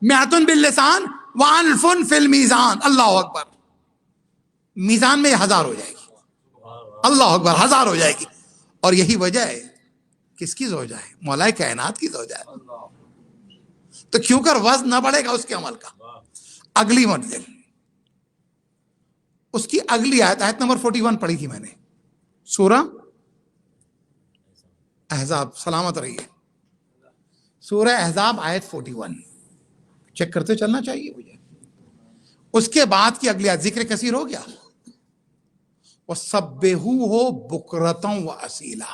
مئۃ باللسان والف فی المیزان. اللہ اکبر. میزان میں 1000 ہو جائے گی. اللہ اکبر، 1000 ہو جائے گی. اور یہی وجہ ہے کس کی زوجہ ہے؟ مولا کائنات کی زوجہ ہے. تو کیوں کر وزن نہ بڑھے گا اس کے عمل کا. اگلی منزل اس کی اگلی آیت، آیت نمبر 41 پڑھی تھی میں نے، سورہ احزاب. سلامت رہیے. سورہ احزاب آیت 41 چیک کرتے چلنا چاہیے مجھے. اس کے بعد کی اگلی آیت ذکر کثیر ہو گیا، وَسَبِّحُوهُ بُكْرَةً وَأَصِيلًا.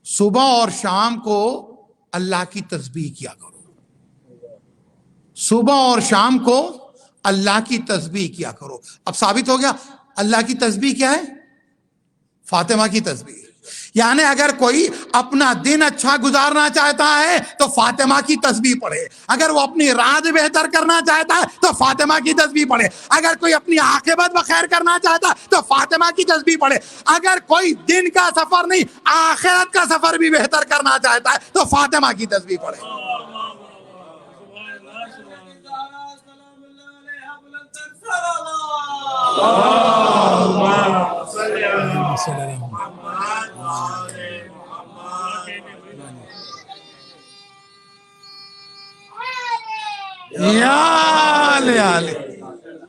صبح اور شام کو اللہ کی تسبیح کیا کرو. صبح اور شام کو اللہ کی تسبیح کیا کرو. اب ثابت ہو گیا اللہ کی تسبیح کیا ہے؟ فاطمہ کی تسبیح. یعنی اگر کوئی اپنا دن اچھا گزارنا چاہتا ہے تو فاطمہ کی تسبیح پڑھے. اگر وہ اپنی رات بہتر کرنا چاہتا ہے تو فاطمہ کی تسبیح پڑھے. اگر کوئی اپنی عاقبت بخیر کرنا چاہتا ہے تو فاطمہ کی تسبیح پڑھے. اگر کوئی دن کا سفر نہیں آخرت کا سفر بھی بہتر کرنا چاہتا ہے تو فاطمہ کی تسبیح پڑھے.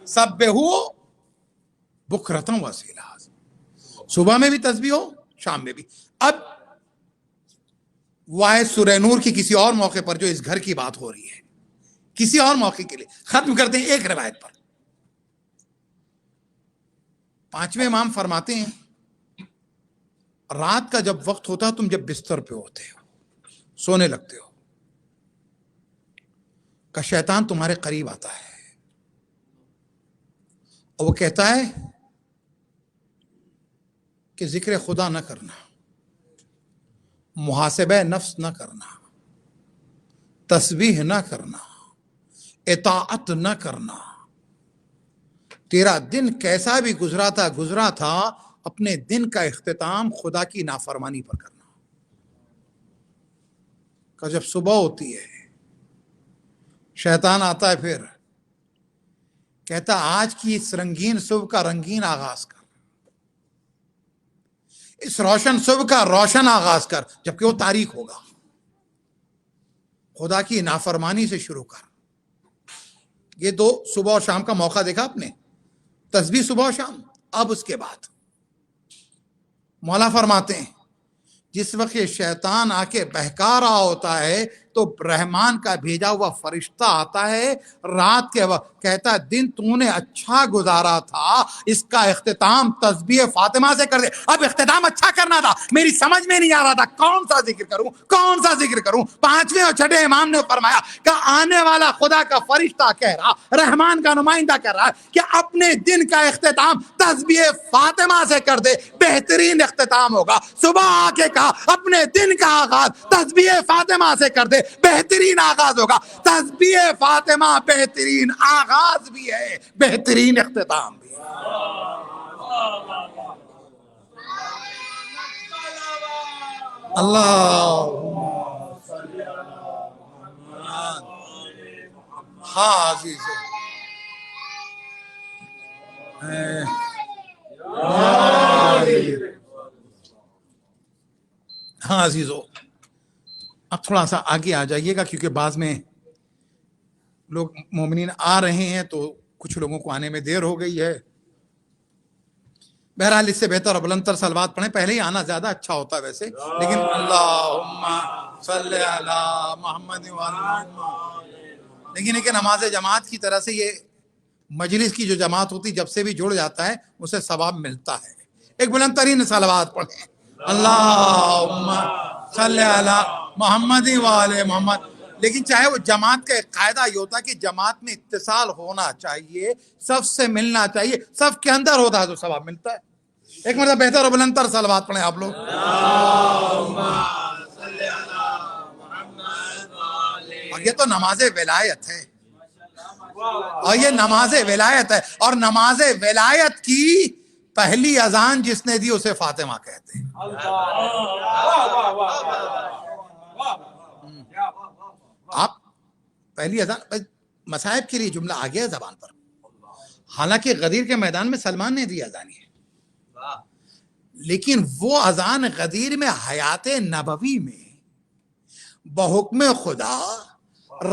سبحو بکرۃ وصیلا. صبح میں بھی تسبیح ہو، شام میں بھی. اب واحد سورہ نور کی کسی اور موقع پر جو اس گھر کی بات ہو رہی ہے، کسی اور موقع کے لیے ختم کرتے ہیں ایک روایت پر. پانچویں امام فرماتے ہیں رات کا جب وقت ہوتا تم جب بستر پہ ہوتے ہو، سونے لگتے ہو، کا شیطان تمہارے قریب آتا ہے اور وہ کہتا ہے کہ ذکر خدا نہ کرنا، محاسبہ نفس نہ کرنا، تسبیح نہ کرنا، اطاعت نہ کرنا. تیرا دن کیسا بھی گزرا تھا اپنے دن کا اختتام خدا کی نافرمانی پر کرنا. کہ جب صبح ہوتی ہے شیطان آتا ہے، پھر کہتا آج کی اس رنگین صبح کا رنگین آغاز کر، اس روشن صبح کا روشن آغاز کر، جبکہ وہ تاریک ہوگا. خدا کی نافرمانی سے شروع کر. یہ دو صبح اور شام کا موقع دیکھا آپ نے، تسبیح صبح و شام. اب اس کے بعد مولا فرماتے ہیں جس وقت یہ شیطان آ کے بہکا رہا ہوتا ہے تو رحمان کا بھیجا ہوا فرشتہ آتا ہے رات کے وقت، کہتا ہے دن تو نے اچھا گزارا تھا، اس کا اختتام تسبیح فاطمہ سے کر دے. اب اختتام اچھا کرنا تھا، میری سمجھ میں نہیں آ رہا تھا کون سا ذکر کروں کون سا ذکر کروں. پانچویں اور چھٹے امام نے فرمایا کہ آنے والا خدا کا فرشتہ کہہ رہا، رحمان کا نمائندہ کہہ رہا کہ اپنے دن کا اختتام تسبیح فاطمہ سے کر دے، بہترین اختتام ہوگا. صبح آ کے کہا اپنے دن کا آغاز تسبیح فاطمہ سے کر دے، بہترین آغاز ہوگا. تسبیح فاطمہ بہترین آغاز بھی ہے، بہترین اختتام بھی ہے. اللہ ہاں عزیز ہاں عزیزو، اب تھوڑا سا آگے آ جائیے گا کیونکہ بعض میں لوگ مومنین آ رہے ہیں تو کچھ لوگوں کو آنے میں دیر ہو گئی ہے. بہرحال اس سے بہتر اور بلندتر صلوات پڑھیں. پہلے ہی آنا زیادہ اچھا ہوتا ہے ویسے، لیکن اللہم صلی علی محمد لیکن نماز جماعت کی طرح سے یہ مجلس کی جو جماعت ہوتی جب سے بھی جڑ جاتا ہے اسے ثواب ملتا ہے. ایک بلند ترین صلوات پڑھیں. اللہم صلی علی محمد وآل محمد. لیکن چاہے وہ جماعت کا ایک قاعدہ یہ ہوتا ہے کہ جماعت میں اتصال ہونا چاہیے، سب سے ملنا چاہیے، سب کے اندر ہوتا ہے تو ثواب ملتا ہے. ایک مرتبہ بہتر اور بلند تر صلوات پڑھیں آپ لوگ. اور یہ تو نماز ولایت ہے، اور یہ نماز ولایت ہے، اور نماز ولایت کی پہلی اذان جس نے دی اسے فاطمہ کہتے ہیں. آپ پہلی اذان مصائب کے لیے جملہ آ گیا ہے زبان پر. حالانکہ غدیر کے میدان میں سلمان نے دی اذان ہے، لیکن وہ اذان غدیر میں حیات نبوی میں بحکم خدا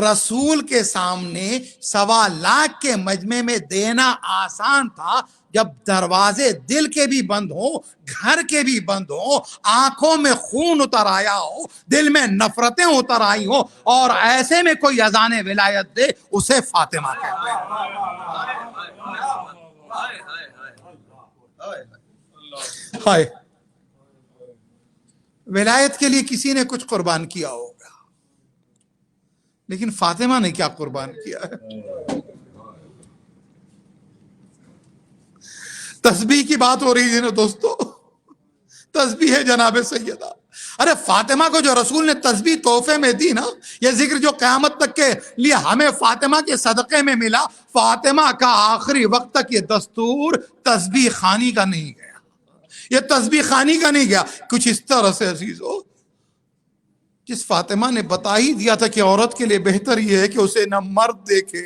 رسول کے سامنے 1.25 لاکھ کے مجمع میں دینا آسان تھا، جب دروازے دل کے بھی بند ہوں، گھر کے بھی بند ہوں، آنکھوں میں خون اتر آیا ہو، دل میں نفرتیں اتر آئی ہوں، اور ایسے میں کوئی اذان ولایت دے، اسے فاطمہ کہتے ہیں۔ ہائے، ولایت کے لیے کسی نے کچھ قربان کیا ہوگا، لیکن فاطمہ نے کیا قربان کیا ہے؟ تسبیح کی بات ہو رہی ہے نا دوستو، تسبیح ہے جناب سیدہ۔ ارے فاطمہ کو جو رسول نے تسبیح تحفے میں دی نا، یہ ذکر جو قیامت تک کے لیے ہمیں فاطمہ کے صدقے میں ملا، فاطمہ کا آخری وقت تک یہ دستور تسبیح خانی کا نہیں گیا، یہ تسبیح خانی کا نہیں گیا۔ کچھ اس طرح سے عزیزو، جس فاطمہ نے بتا ہی دیا تھا کہ عورت کے لیے بہتر یہ ہے کہ اسے نہ مرد دیکھے،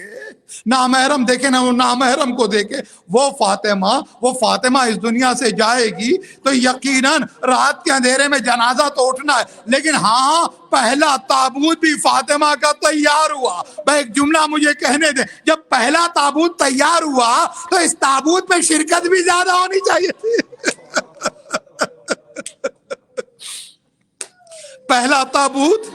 نامحرم دیکھے، نہ وہ نامحرم کو دیکھے، وہ فاطمہ اس دنیا سے جائے گی تو یقیناً رات کے اندھیرے میں جنازہ تو اٹھنا ہے، لیکن ہاں پہلا تابوت بھی فاطمہ کا تیار ہوا۔ بھائی ایک جملہ مجھے کہنے دے، جب پہلا تابوت تیار ہوا تو اس تابوت میں شرکت بھی زیادہ ہونی چاہیے تھی۔ پہلا تابوت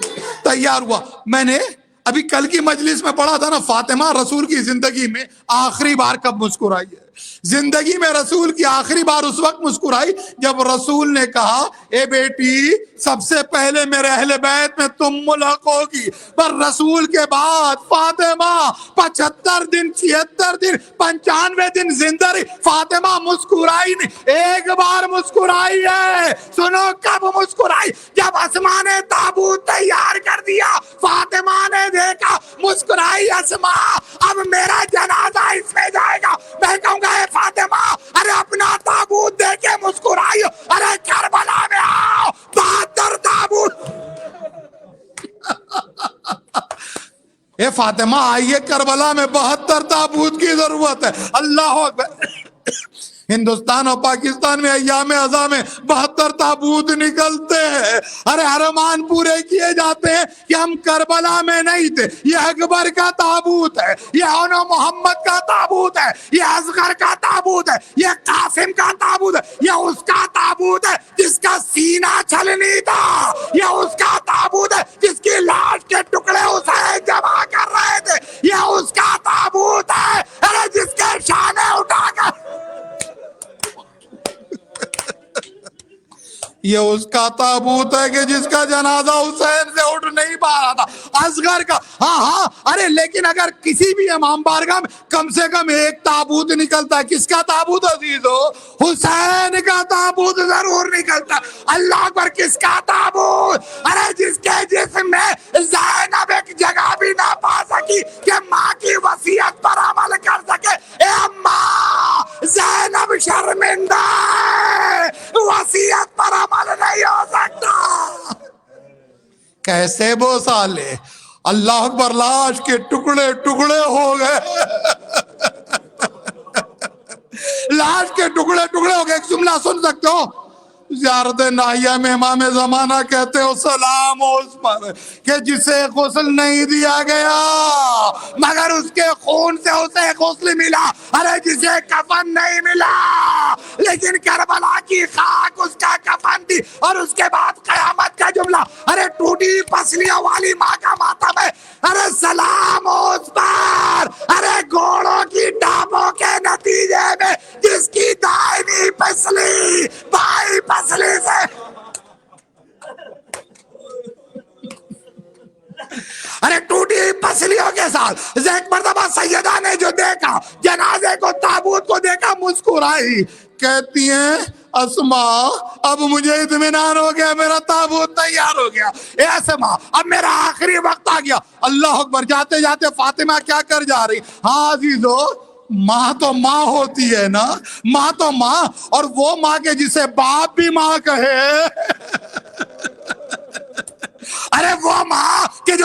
تیار ہوا۔ میں نے ابھی کل کی مجلس میں پڑھا تھا نا، فاطمہ رسول کی زندگی میں آخری بار کب مسکرائی ہے؟ زندگی میں رسول کی آخری بار اس وقت مسکرائی جب رسول نے کہا، اے بیٹی سب سے پہلے میرے اہل بیت میں تم ملحق ہوگی، پر رسول کے بعد فاطمہ 75 دن 76 دن 95 دن زندہ رہی، فاطمہ مسکرائی نہیں، ایک بار مسکرائی ہے۔ سنو کب مسکرائی؟ جب اسماء نے تابوت تیار کر دیا، فاطمہ نے دیکھا، مسکرائی اسماء، اب میرا جنازہ اس میں جائے گا، میں کہوں گا اے فاطمہ ارے اپنا تابوت دے کے مسکرائی، ارے کربلا میں آؤ، 72 تابوت۔ اے فاطمہ آئیے، کربلا میں 72 تابوت کی ضرورت ہے۔ اللہ اکبر۔ ہندوستان اور پاکستان میں ایام ازاں میں 72 تابوت نکلتے ہیں، ارے ارمان پورے کیے جاتے ہیں کہ ہم کربلا میں نہیں تھے، یہ اکبر کا تابوت ہے، یہ اونو محمد کا تابوت ہے، یہ اصغر کا تابوت ہے، یہ قاسم کا تابوت ہے، یہ اس کا تابوت ہے جس کا سینہ چھلنی تھا، یہ اس کا تابوت ہے جس کی لاش کے ٹکڑے اسے جمع کر رہے تھے، یہ اس کا تابوت ہے ارے جس کے شانے اٹھا کر، یہ اس کا تابوت ہے کہ جس کا جنازہ حسین سے اٹھ نہیں پا رہا تھا، اصغر کا۔ ہاں ارے لیکن اگر کسی بھی امام بارگاہ میں کم سے کم ایک تابوت نکلتا ہے، کس کا تابوت عزیزو؟ حسین کا تابوت ضرور نکلتا۔ اللہ اکبر، کس کا تابوت؟ ارے جس کے جسم میں زینب ایک جگہ بھی نہ پا سکی کہ ماں کی وصیت پر عمل کر سکے۔ اے اماں زینب شرمندہ ہے، وصیت پر عمل نہیں ہو سکتا۔ کیسے بوسا لے؟ اللہ اکبر، لاش کے ٹکڑے ٹکڑے ہو گئے، لاش کے ٹکڑے ٹکڑے ہو گئے۔ ایک جملہ سن سکتے ہو؟ زیارت ناحیہ میں امام زمانہ کہتے ہو، سلام ہو اس پر کہ جسے غسل نہیں دیا گیا مگر اس کے خون سے اسے غسل ملا، ارے جسے کفن نہیں ملا لیکن کربلا کی خاک اس کا کفن تھی۔ اور اس کے بعد قیامت کا جملہ، ارے ٹوٹی پسلیوں والی ماں کا ماتم ہے، ارے سلام ہو اس پر، ارے گھوڑوں کی ٹاپوں کے نتیجے میں جس کی دائمی پسلی بائیں پسلی سے، ارے ٹوٹی پسلیوں کے ساتھ۔ ایک مرتبہ سیدہ نے جو دیکھا، جنازے کو، تابوت کو دیکھا، مسکرائی، کہتی ہیں اسماء اب مجھے اطمینان ہو گیا، میرا تابوت تیار ہو گیا، اے اسماء اب میرا آخری وقت آ گیا۔ اللہ اکبر، جاتے جاتے فاطمہ کیا کر جا رہی؟ ہاں عزیزو، ماں تو ماں ہوتی ہے نا، ماں تو ماں، اور وہ ماں کے جسے باپ بھی ماں کہے، ارے وہ ماں کہ جو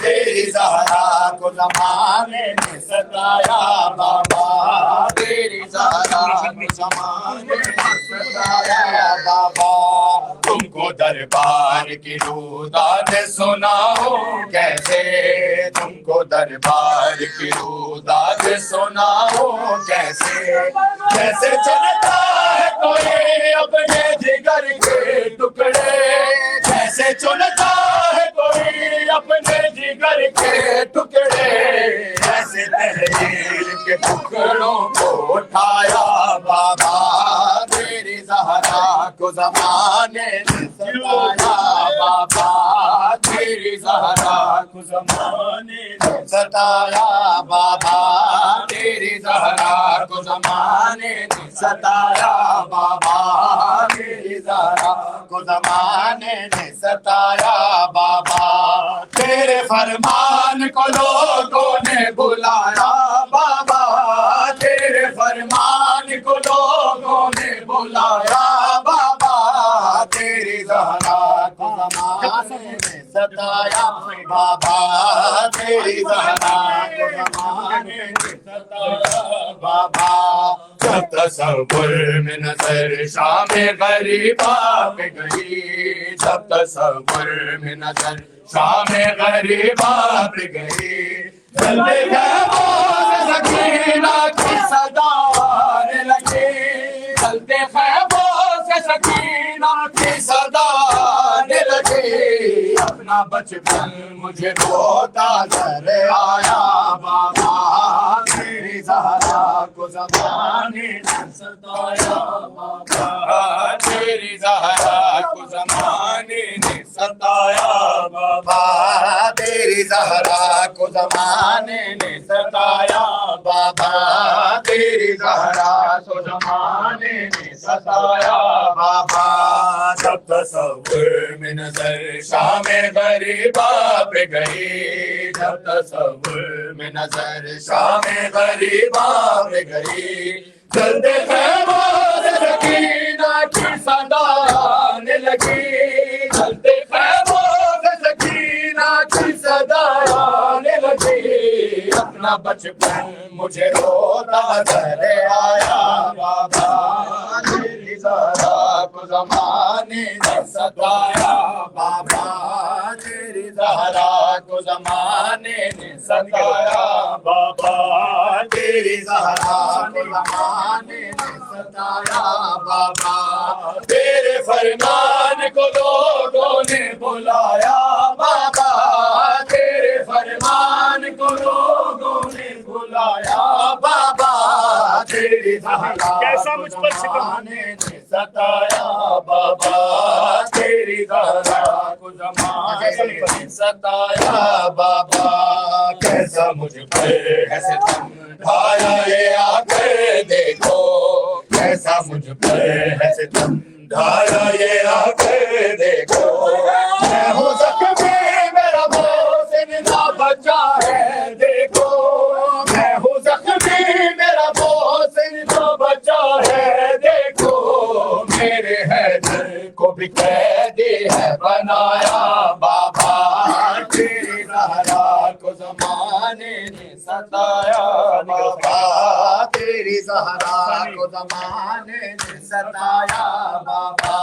تیری زہرا کو زمانے نے ستایا بابا، تیری زہرا کو زمانے نے ستایا بابا، تم کو دربار کی روداد سناؤ کیسے، تم کو دربار کی روداد سناؤ کیسے، کیسے چلتا ہے کوئی اپنے جگر کے ٹکڑے، کیسے چلتا ہے کوئی اپنے جگر کے ٹکڑے، ایسے تحریر کے ٹکڑوں کو اٹھایا بابا، تیری زہرا کو زمانے نے ستایا بابا، تیری زہرا کو زمانے نے ستایا بابا، تیری زہرا کو زمانے نے ستایا بابا، تیری زہرا کو زمانے نے ستایا بابا، تیرے فرمان کو لوگوں نے بلایا بابا، تیرے فرمان کو لوگوں نے بلایا بابا، تیری زہرا کو زمانے نے ستایا بابا، تیری زہرا کو زمانے نے ستایا بابا، جب تصور میں نظر شام غریبا پہ گئی، جب تصور میں نظر شام غریبا پہ گئی، جلدی خیموں سے سکینہ کی صدا آنے لگی، جلدی خیموں سے سکینہ کی صدا آنے لگی، اپنا بچپن مجھے روتا نظر آیا بابا، تیری زہرا کو زمانے نے ستایا بابا، تیری زہرا کو زمانے نے ستایا بابا، تیری زہرا کو زمانے نے ستایا بابا، تیری زہرا کو زمانے نے ستایا بابا، جب تصور میں نظر شام غریبا پہ گئی، جب تصور میں نظر شام غریبا پہ گئی، جلدی خیموں سے سکینہ کی صدا آنے لگی، جلدی خیموں سے سکینہ کی صدا آنے لگی، اپنا بچپن مجھے روتا نظر آیا بابا، تیری زہرا کو زمانے نے ستایا بابا، تیری زہرا کو زمانے نے ستایا بابا، تیری زہرا کو زمانے نے ستایا بابا، تیرے فرمان کو لوگوں نے بلایا بابا، تیرے فرمان کو لوگوں نے بلایا بابا، تیری زہرا کیسا مجھ پر زمانے نے ستایا بابا، تیری زہرا کو زمانے نے ستایا بابا، کیسا مجھ پر ہے ستم ڈھایا یہ آ کر دیکھو، کیسا مجھ پر ہے ستم ڈھایا یہ آ کر دیکھو، میں ہوں زخمی میرا محسن نہ بچا ہے دیکھو، میں ہوں زخمی میرا محسن نہ بچا ہے دیکھو، میرے حیدر کو بھی قیدی ہے بنایا بابا، تیری زہرا کو زمانے نے ستایا بابا، تیری زہرا کو زمانے نے ستایا بابا،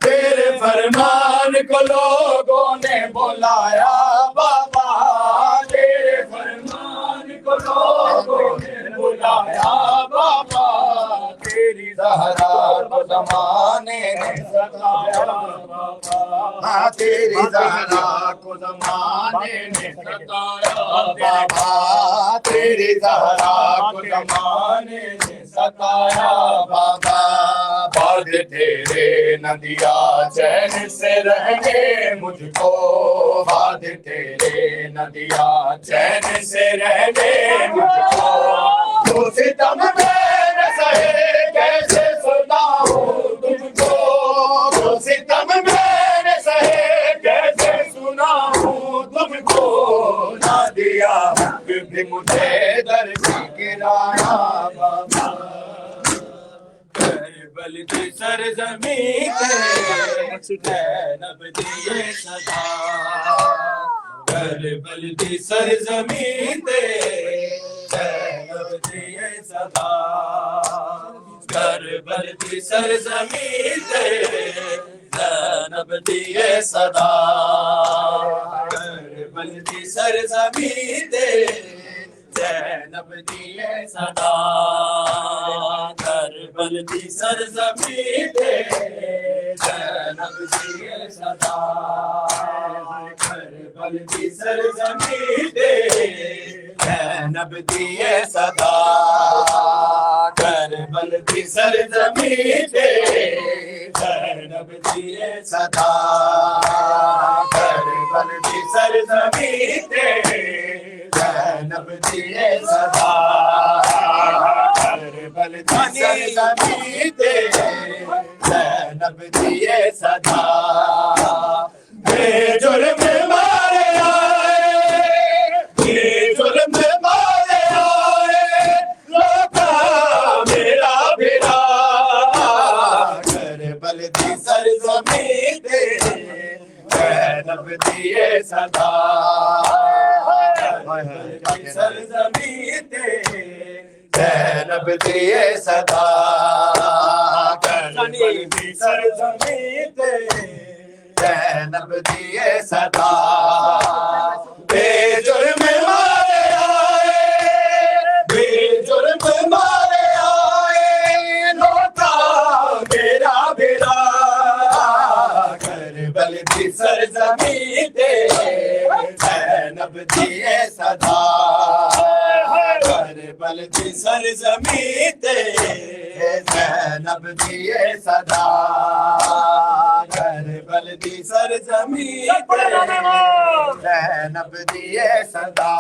تیرے فرمان کو لوگوں نے بلایا بابا، تیرے فرمان کو لوگوں نے بلایا بابا، تیری زہرا کو زمانے نے ستایا بابا، تیری زہرا کو زمانے نے ستایا بابا، تیری زہرا کو زمانے نے ستایا بابا، بعد تیرے نہ دیا چین سے رہنے مجھ کو، بعد تیرے نہ دیا چین سے رہنے مجھ کو، تو ستم میں نہ سہے کیسے سناؤں تجھ کو، تو ستم میں نہ سہے کیسے سناؤں تجھ کو، نہ دیا حق بھی مجھے در کی گرایا بابا، کربل کی سرزمین پہ زینب دیے صدا، کربل دی سرزمین تے زینب دی صدا کربل دی سرزمین تے زینب دی صدا کربل دی سرزمین تے زینب دی صدا کربل دی سرزمین تے زینب دی صدا کربل دی سرزمین تے زینب دی صدا کربل دی سرزمین تے زینب دی صدا کربل دی سرزمین تے زینب دی صدا کربل دی سرزمین تے زینب دی صدا بے جرم مارے آئے بے جرم مارے آئے لوٹا میرا بھیڑا کربل دی سرزمین تے زینب دی صدا سرزمین تے زینب دی صدا کربل دی سرزمین تے زینب دی صدا بے جرم مارے آئے بے جرم مارے آئے لوٹا میرا بھیڑا کربل دی سرزمین تے زینب دی صدا کربل دی سرزمین تے زینب دی صدا کربل دی سرزمین تے زینب دی صدا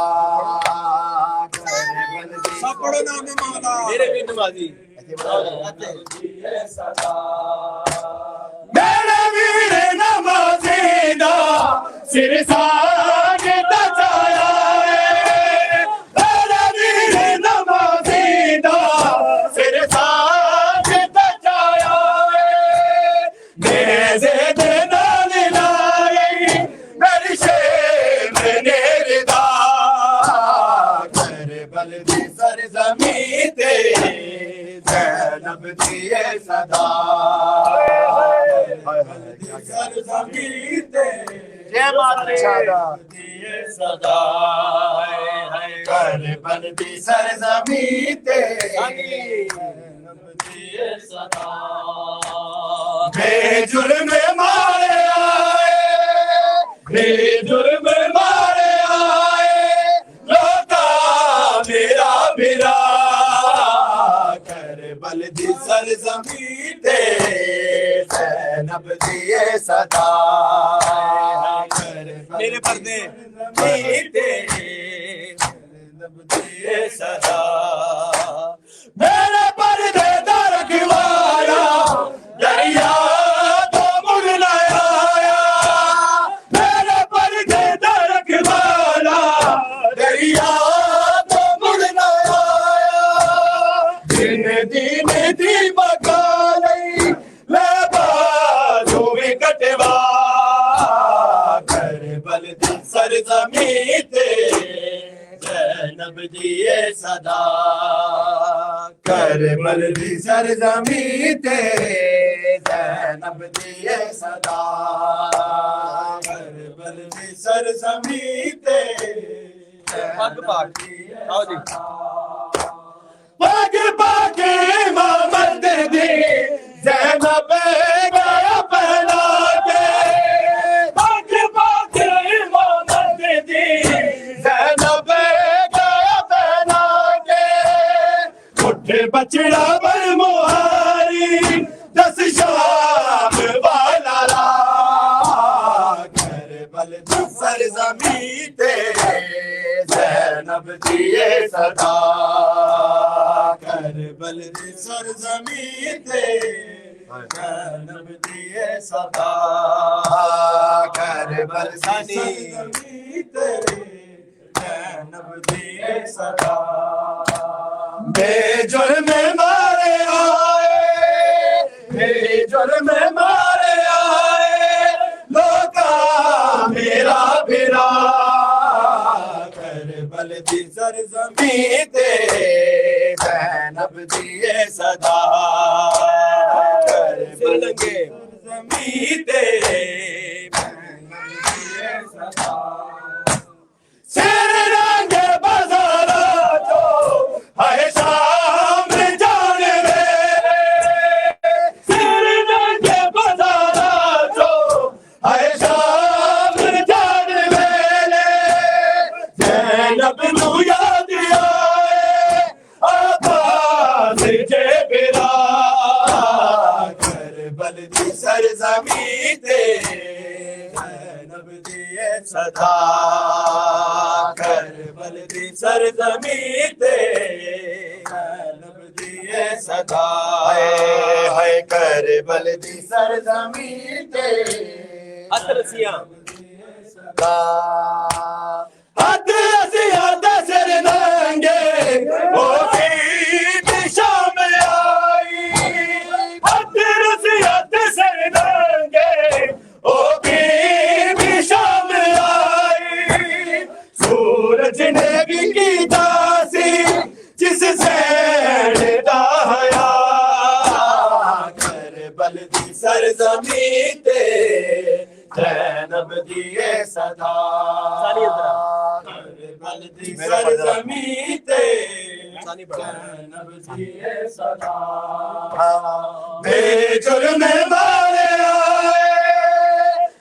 کربل دی سپڑو نام مولا میرے بھی نمازی میرے ویر نمازی دا سر ساج تچایا میرے ویر نمازی دا سر ساج تچایا نیزے دے نال لائی میری شیر نے ردا کربل دی سرزمین تے زینب دی صدا سرزمین تے زینب دی صدا کربل دی سرزمین تے زینب دی صدا بے جرم مارے آئے بے جرم مارے آئے لوٹا میرا بھیڑا کربل دی سرزمین تے زینب دی صدا میرے پردے زینب دی صدا میرے پردے در کھوایا دریا تو مڑ نہ آیا میرے پردے در کھوایا دریا تو مڑ نہ آیا دن دین دی بکالی لے بازو میں کٹوا کربل دی سرزمین تے زینب دی صدا کربل دی سرزمین تے زینب دی صدا کربل دی سرزمین تے پگ پاک آؤ جی پگ پاک محمد دی زینب گیا پہنا کے پگ پاک محمد دی زینب گیا پہنا کے اٹھ بچڑا بر مہاری دس شام والا لا کربل دی سرزمین تے زینب دی صدا کربل دی سرزمین تے زینب دی صدا کربل دی سرزمین تے زینب دی صدا بے جرم مارے آئے بے جرم مارے آئے لوکا میرا بھیڑا زمین تے زینب دیے صدا کربل کے زمین تے زینب دیے صدا سر رنگ بازارا جو ہے شام جان میرے سر رنگ بازارا جو ہے شام جان میرے زینب نو یاد آئے آباد جے برا کربل دی سرزمین تے زینب دیے صدا کربل دی سرزمین تے زینب دیے صدا ہے کربل دی سرزمین تے اترسیاں حد رسیاں دسر ننگے او کی شام آئی حد رسیاں دسر ننگے او کی شام آئی سورج نے بھی کی داسی جس سے حیا کربل دی سرزمین تے زینب دیے صدا کربل دی سرزمین تے زینب دیے صدا بے جرم مارے آئے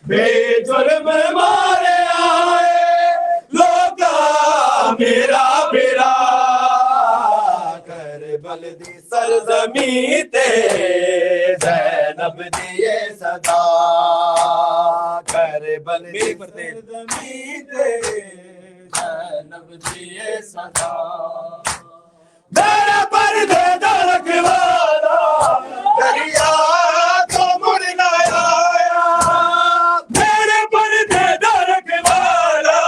بے جرم مارے آئے لوکا میرا برا کربل دی سرزمین تے زینب دیے صدا کربل دی سرزمین تے زینب دیے صدا میرا پردے دا رکھوالا دریا تو مڑ نہ آیا میرے پردے دا رکھوالا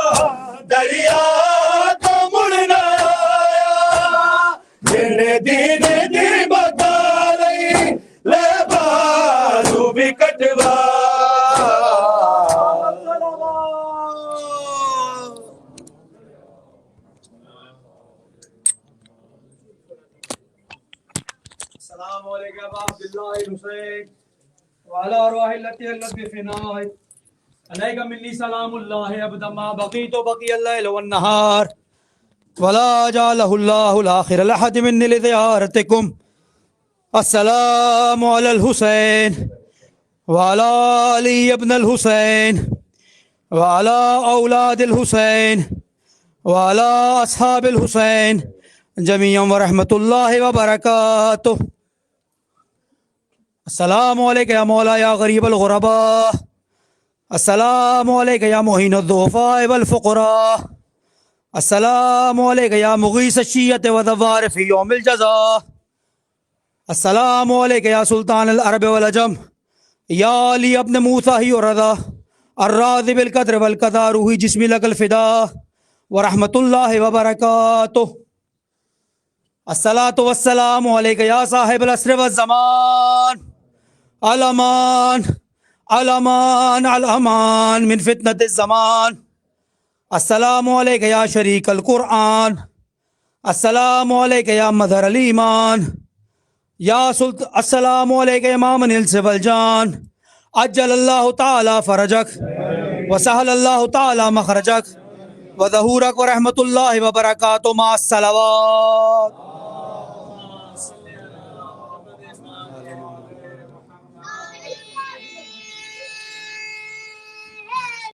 دریا تو مڑ نہ آیا جن دین دی بتا لئی لے بازو بھی کٹوا السلام علیکم عبد اللہ حسین وعلى ارواح التي هلت بفنائك عليك مني سلام الله ابدا ما بقيت بقي الليل والنهار ولا جعله الله الاخر لحد مني لزيارتكم السلام على الحسين وعلى علي ابن الحسين وعلى اولاد الحسين وعلى اصحاب الحسين جميعا ورحمة الله وبركاته السلام علیکم یا مولا یا غریب الغرباء السلام علیکم یا معین الضعفاء والفقراء السلام علیکم یا مغیث الشیعة والذوار فی یوم الجزاء السلام علیکم یا سلطان العرب والعجم یا علی ابن موسیٰ رضا الراضی بالقدر والقضاء روحی جسمی لک الفداء ورحمۃ اللہ وبرکاتہ الصلاة والسلام علیکم یا صاحب العصر والزمان الامان الامان الامان من فتنة الزمان السلام علیکم یا شریک القرآن السلام علیکم یا مظہر الایمان یا السلام علیکم امام الانس والجان عجل اللہ تعالی فرجک وسہل اللہ تعالی مخرجک وظہورک ورحمۃ اللہ وبرکاتہ مع الصلوات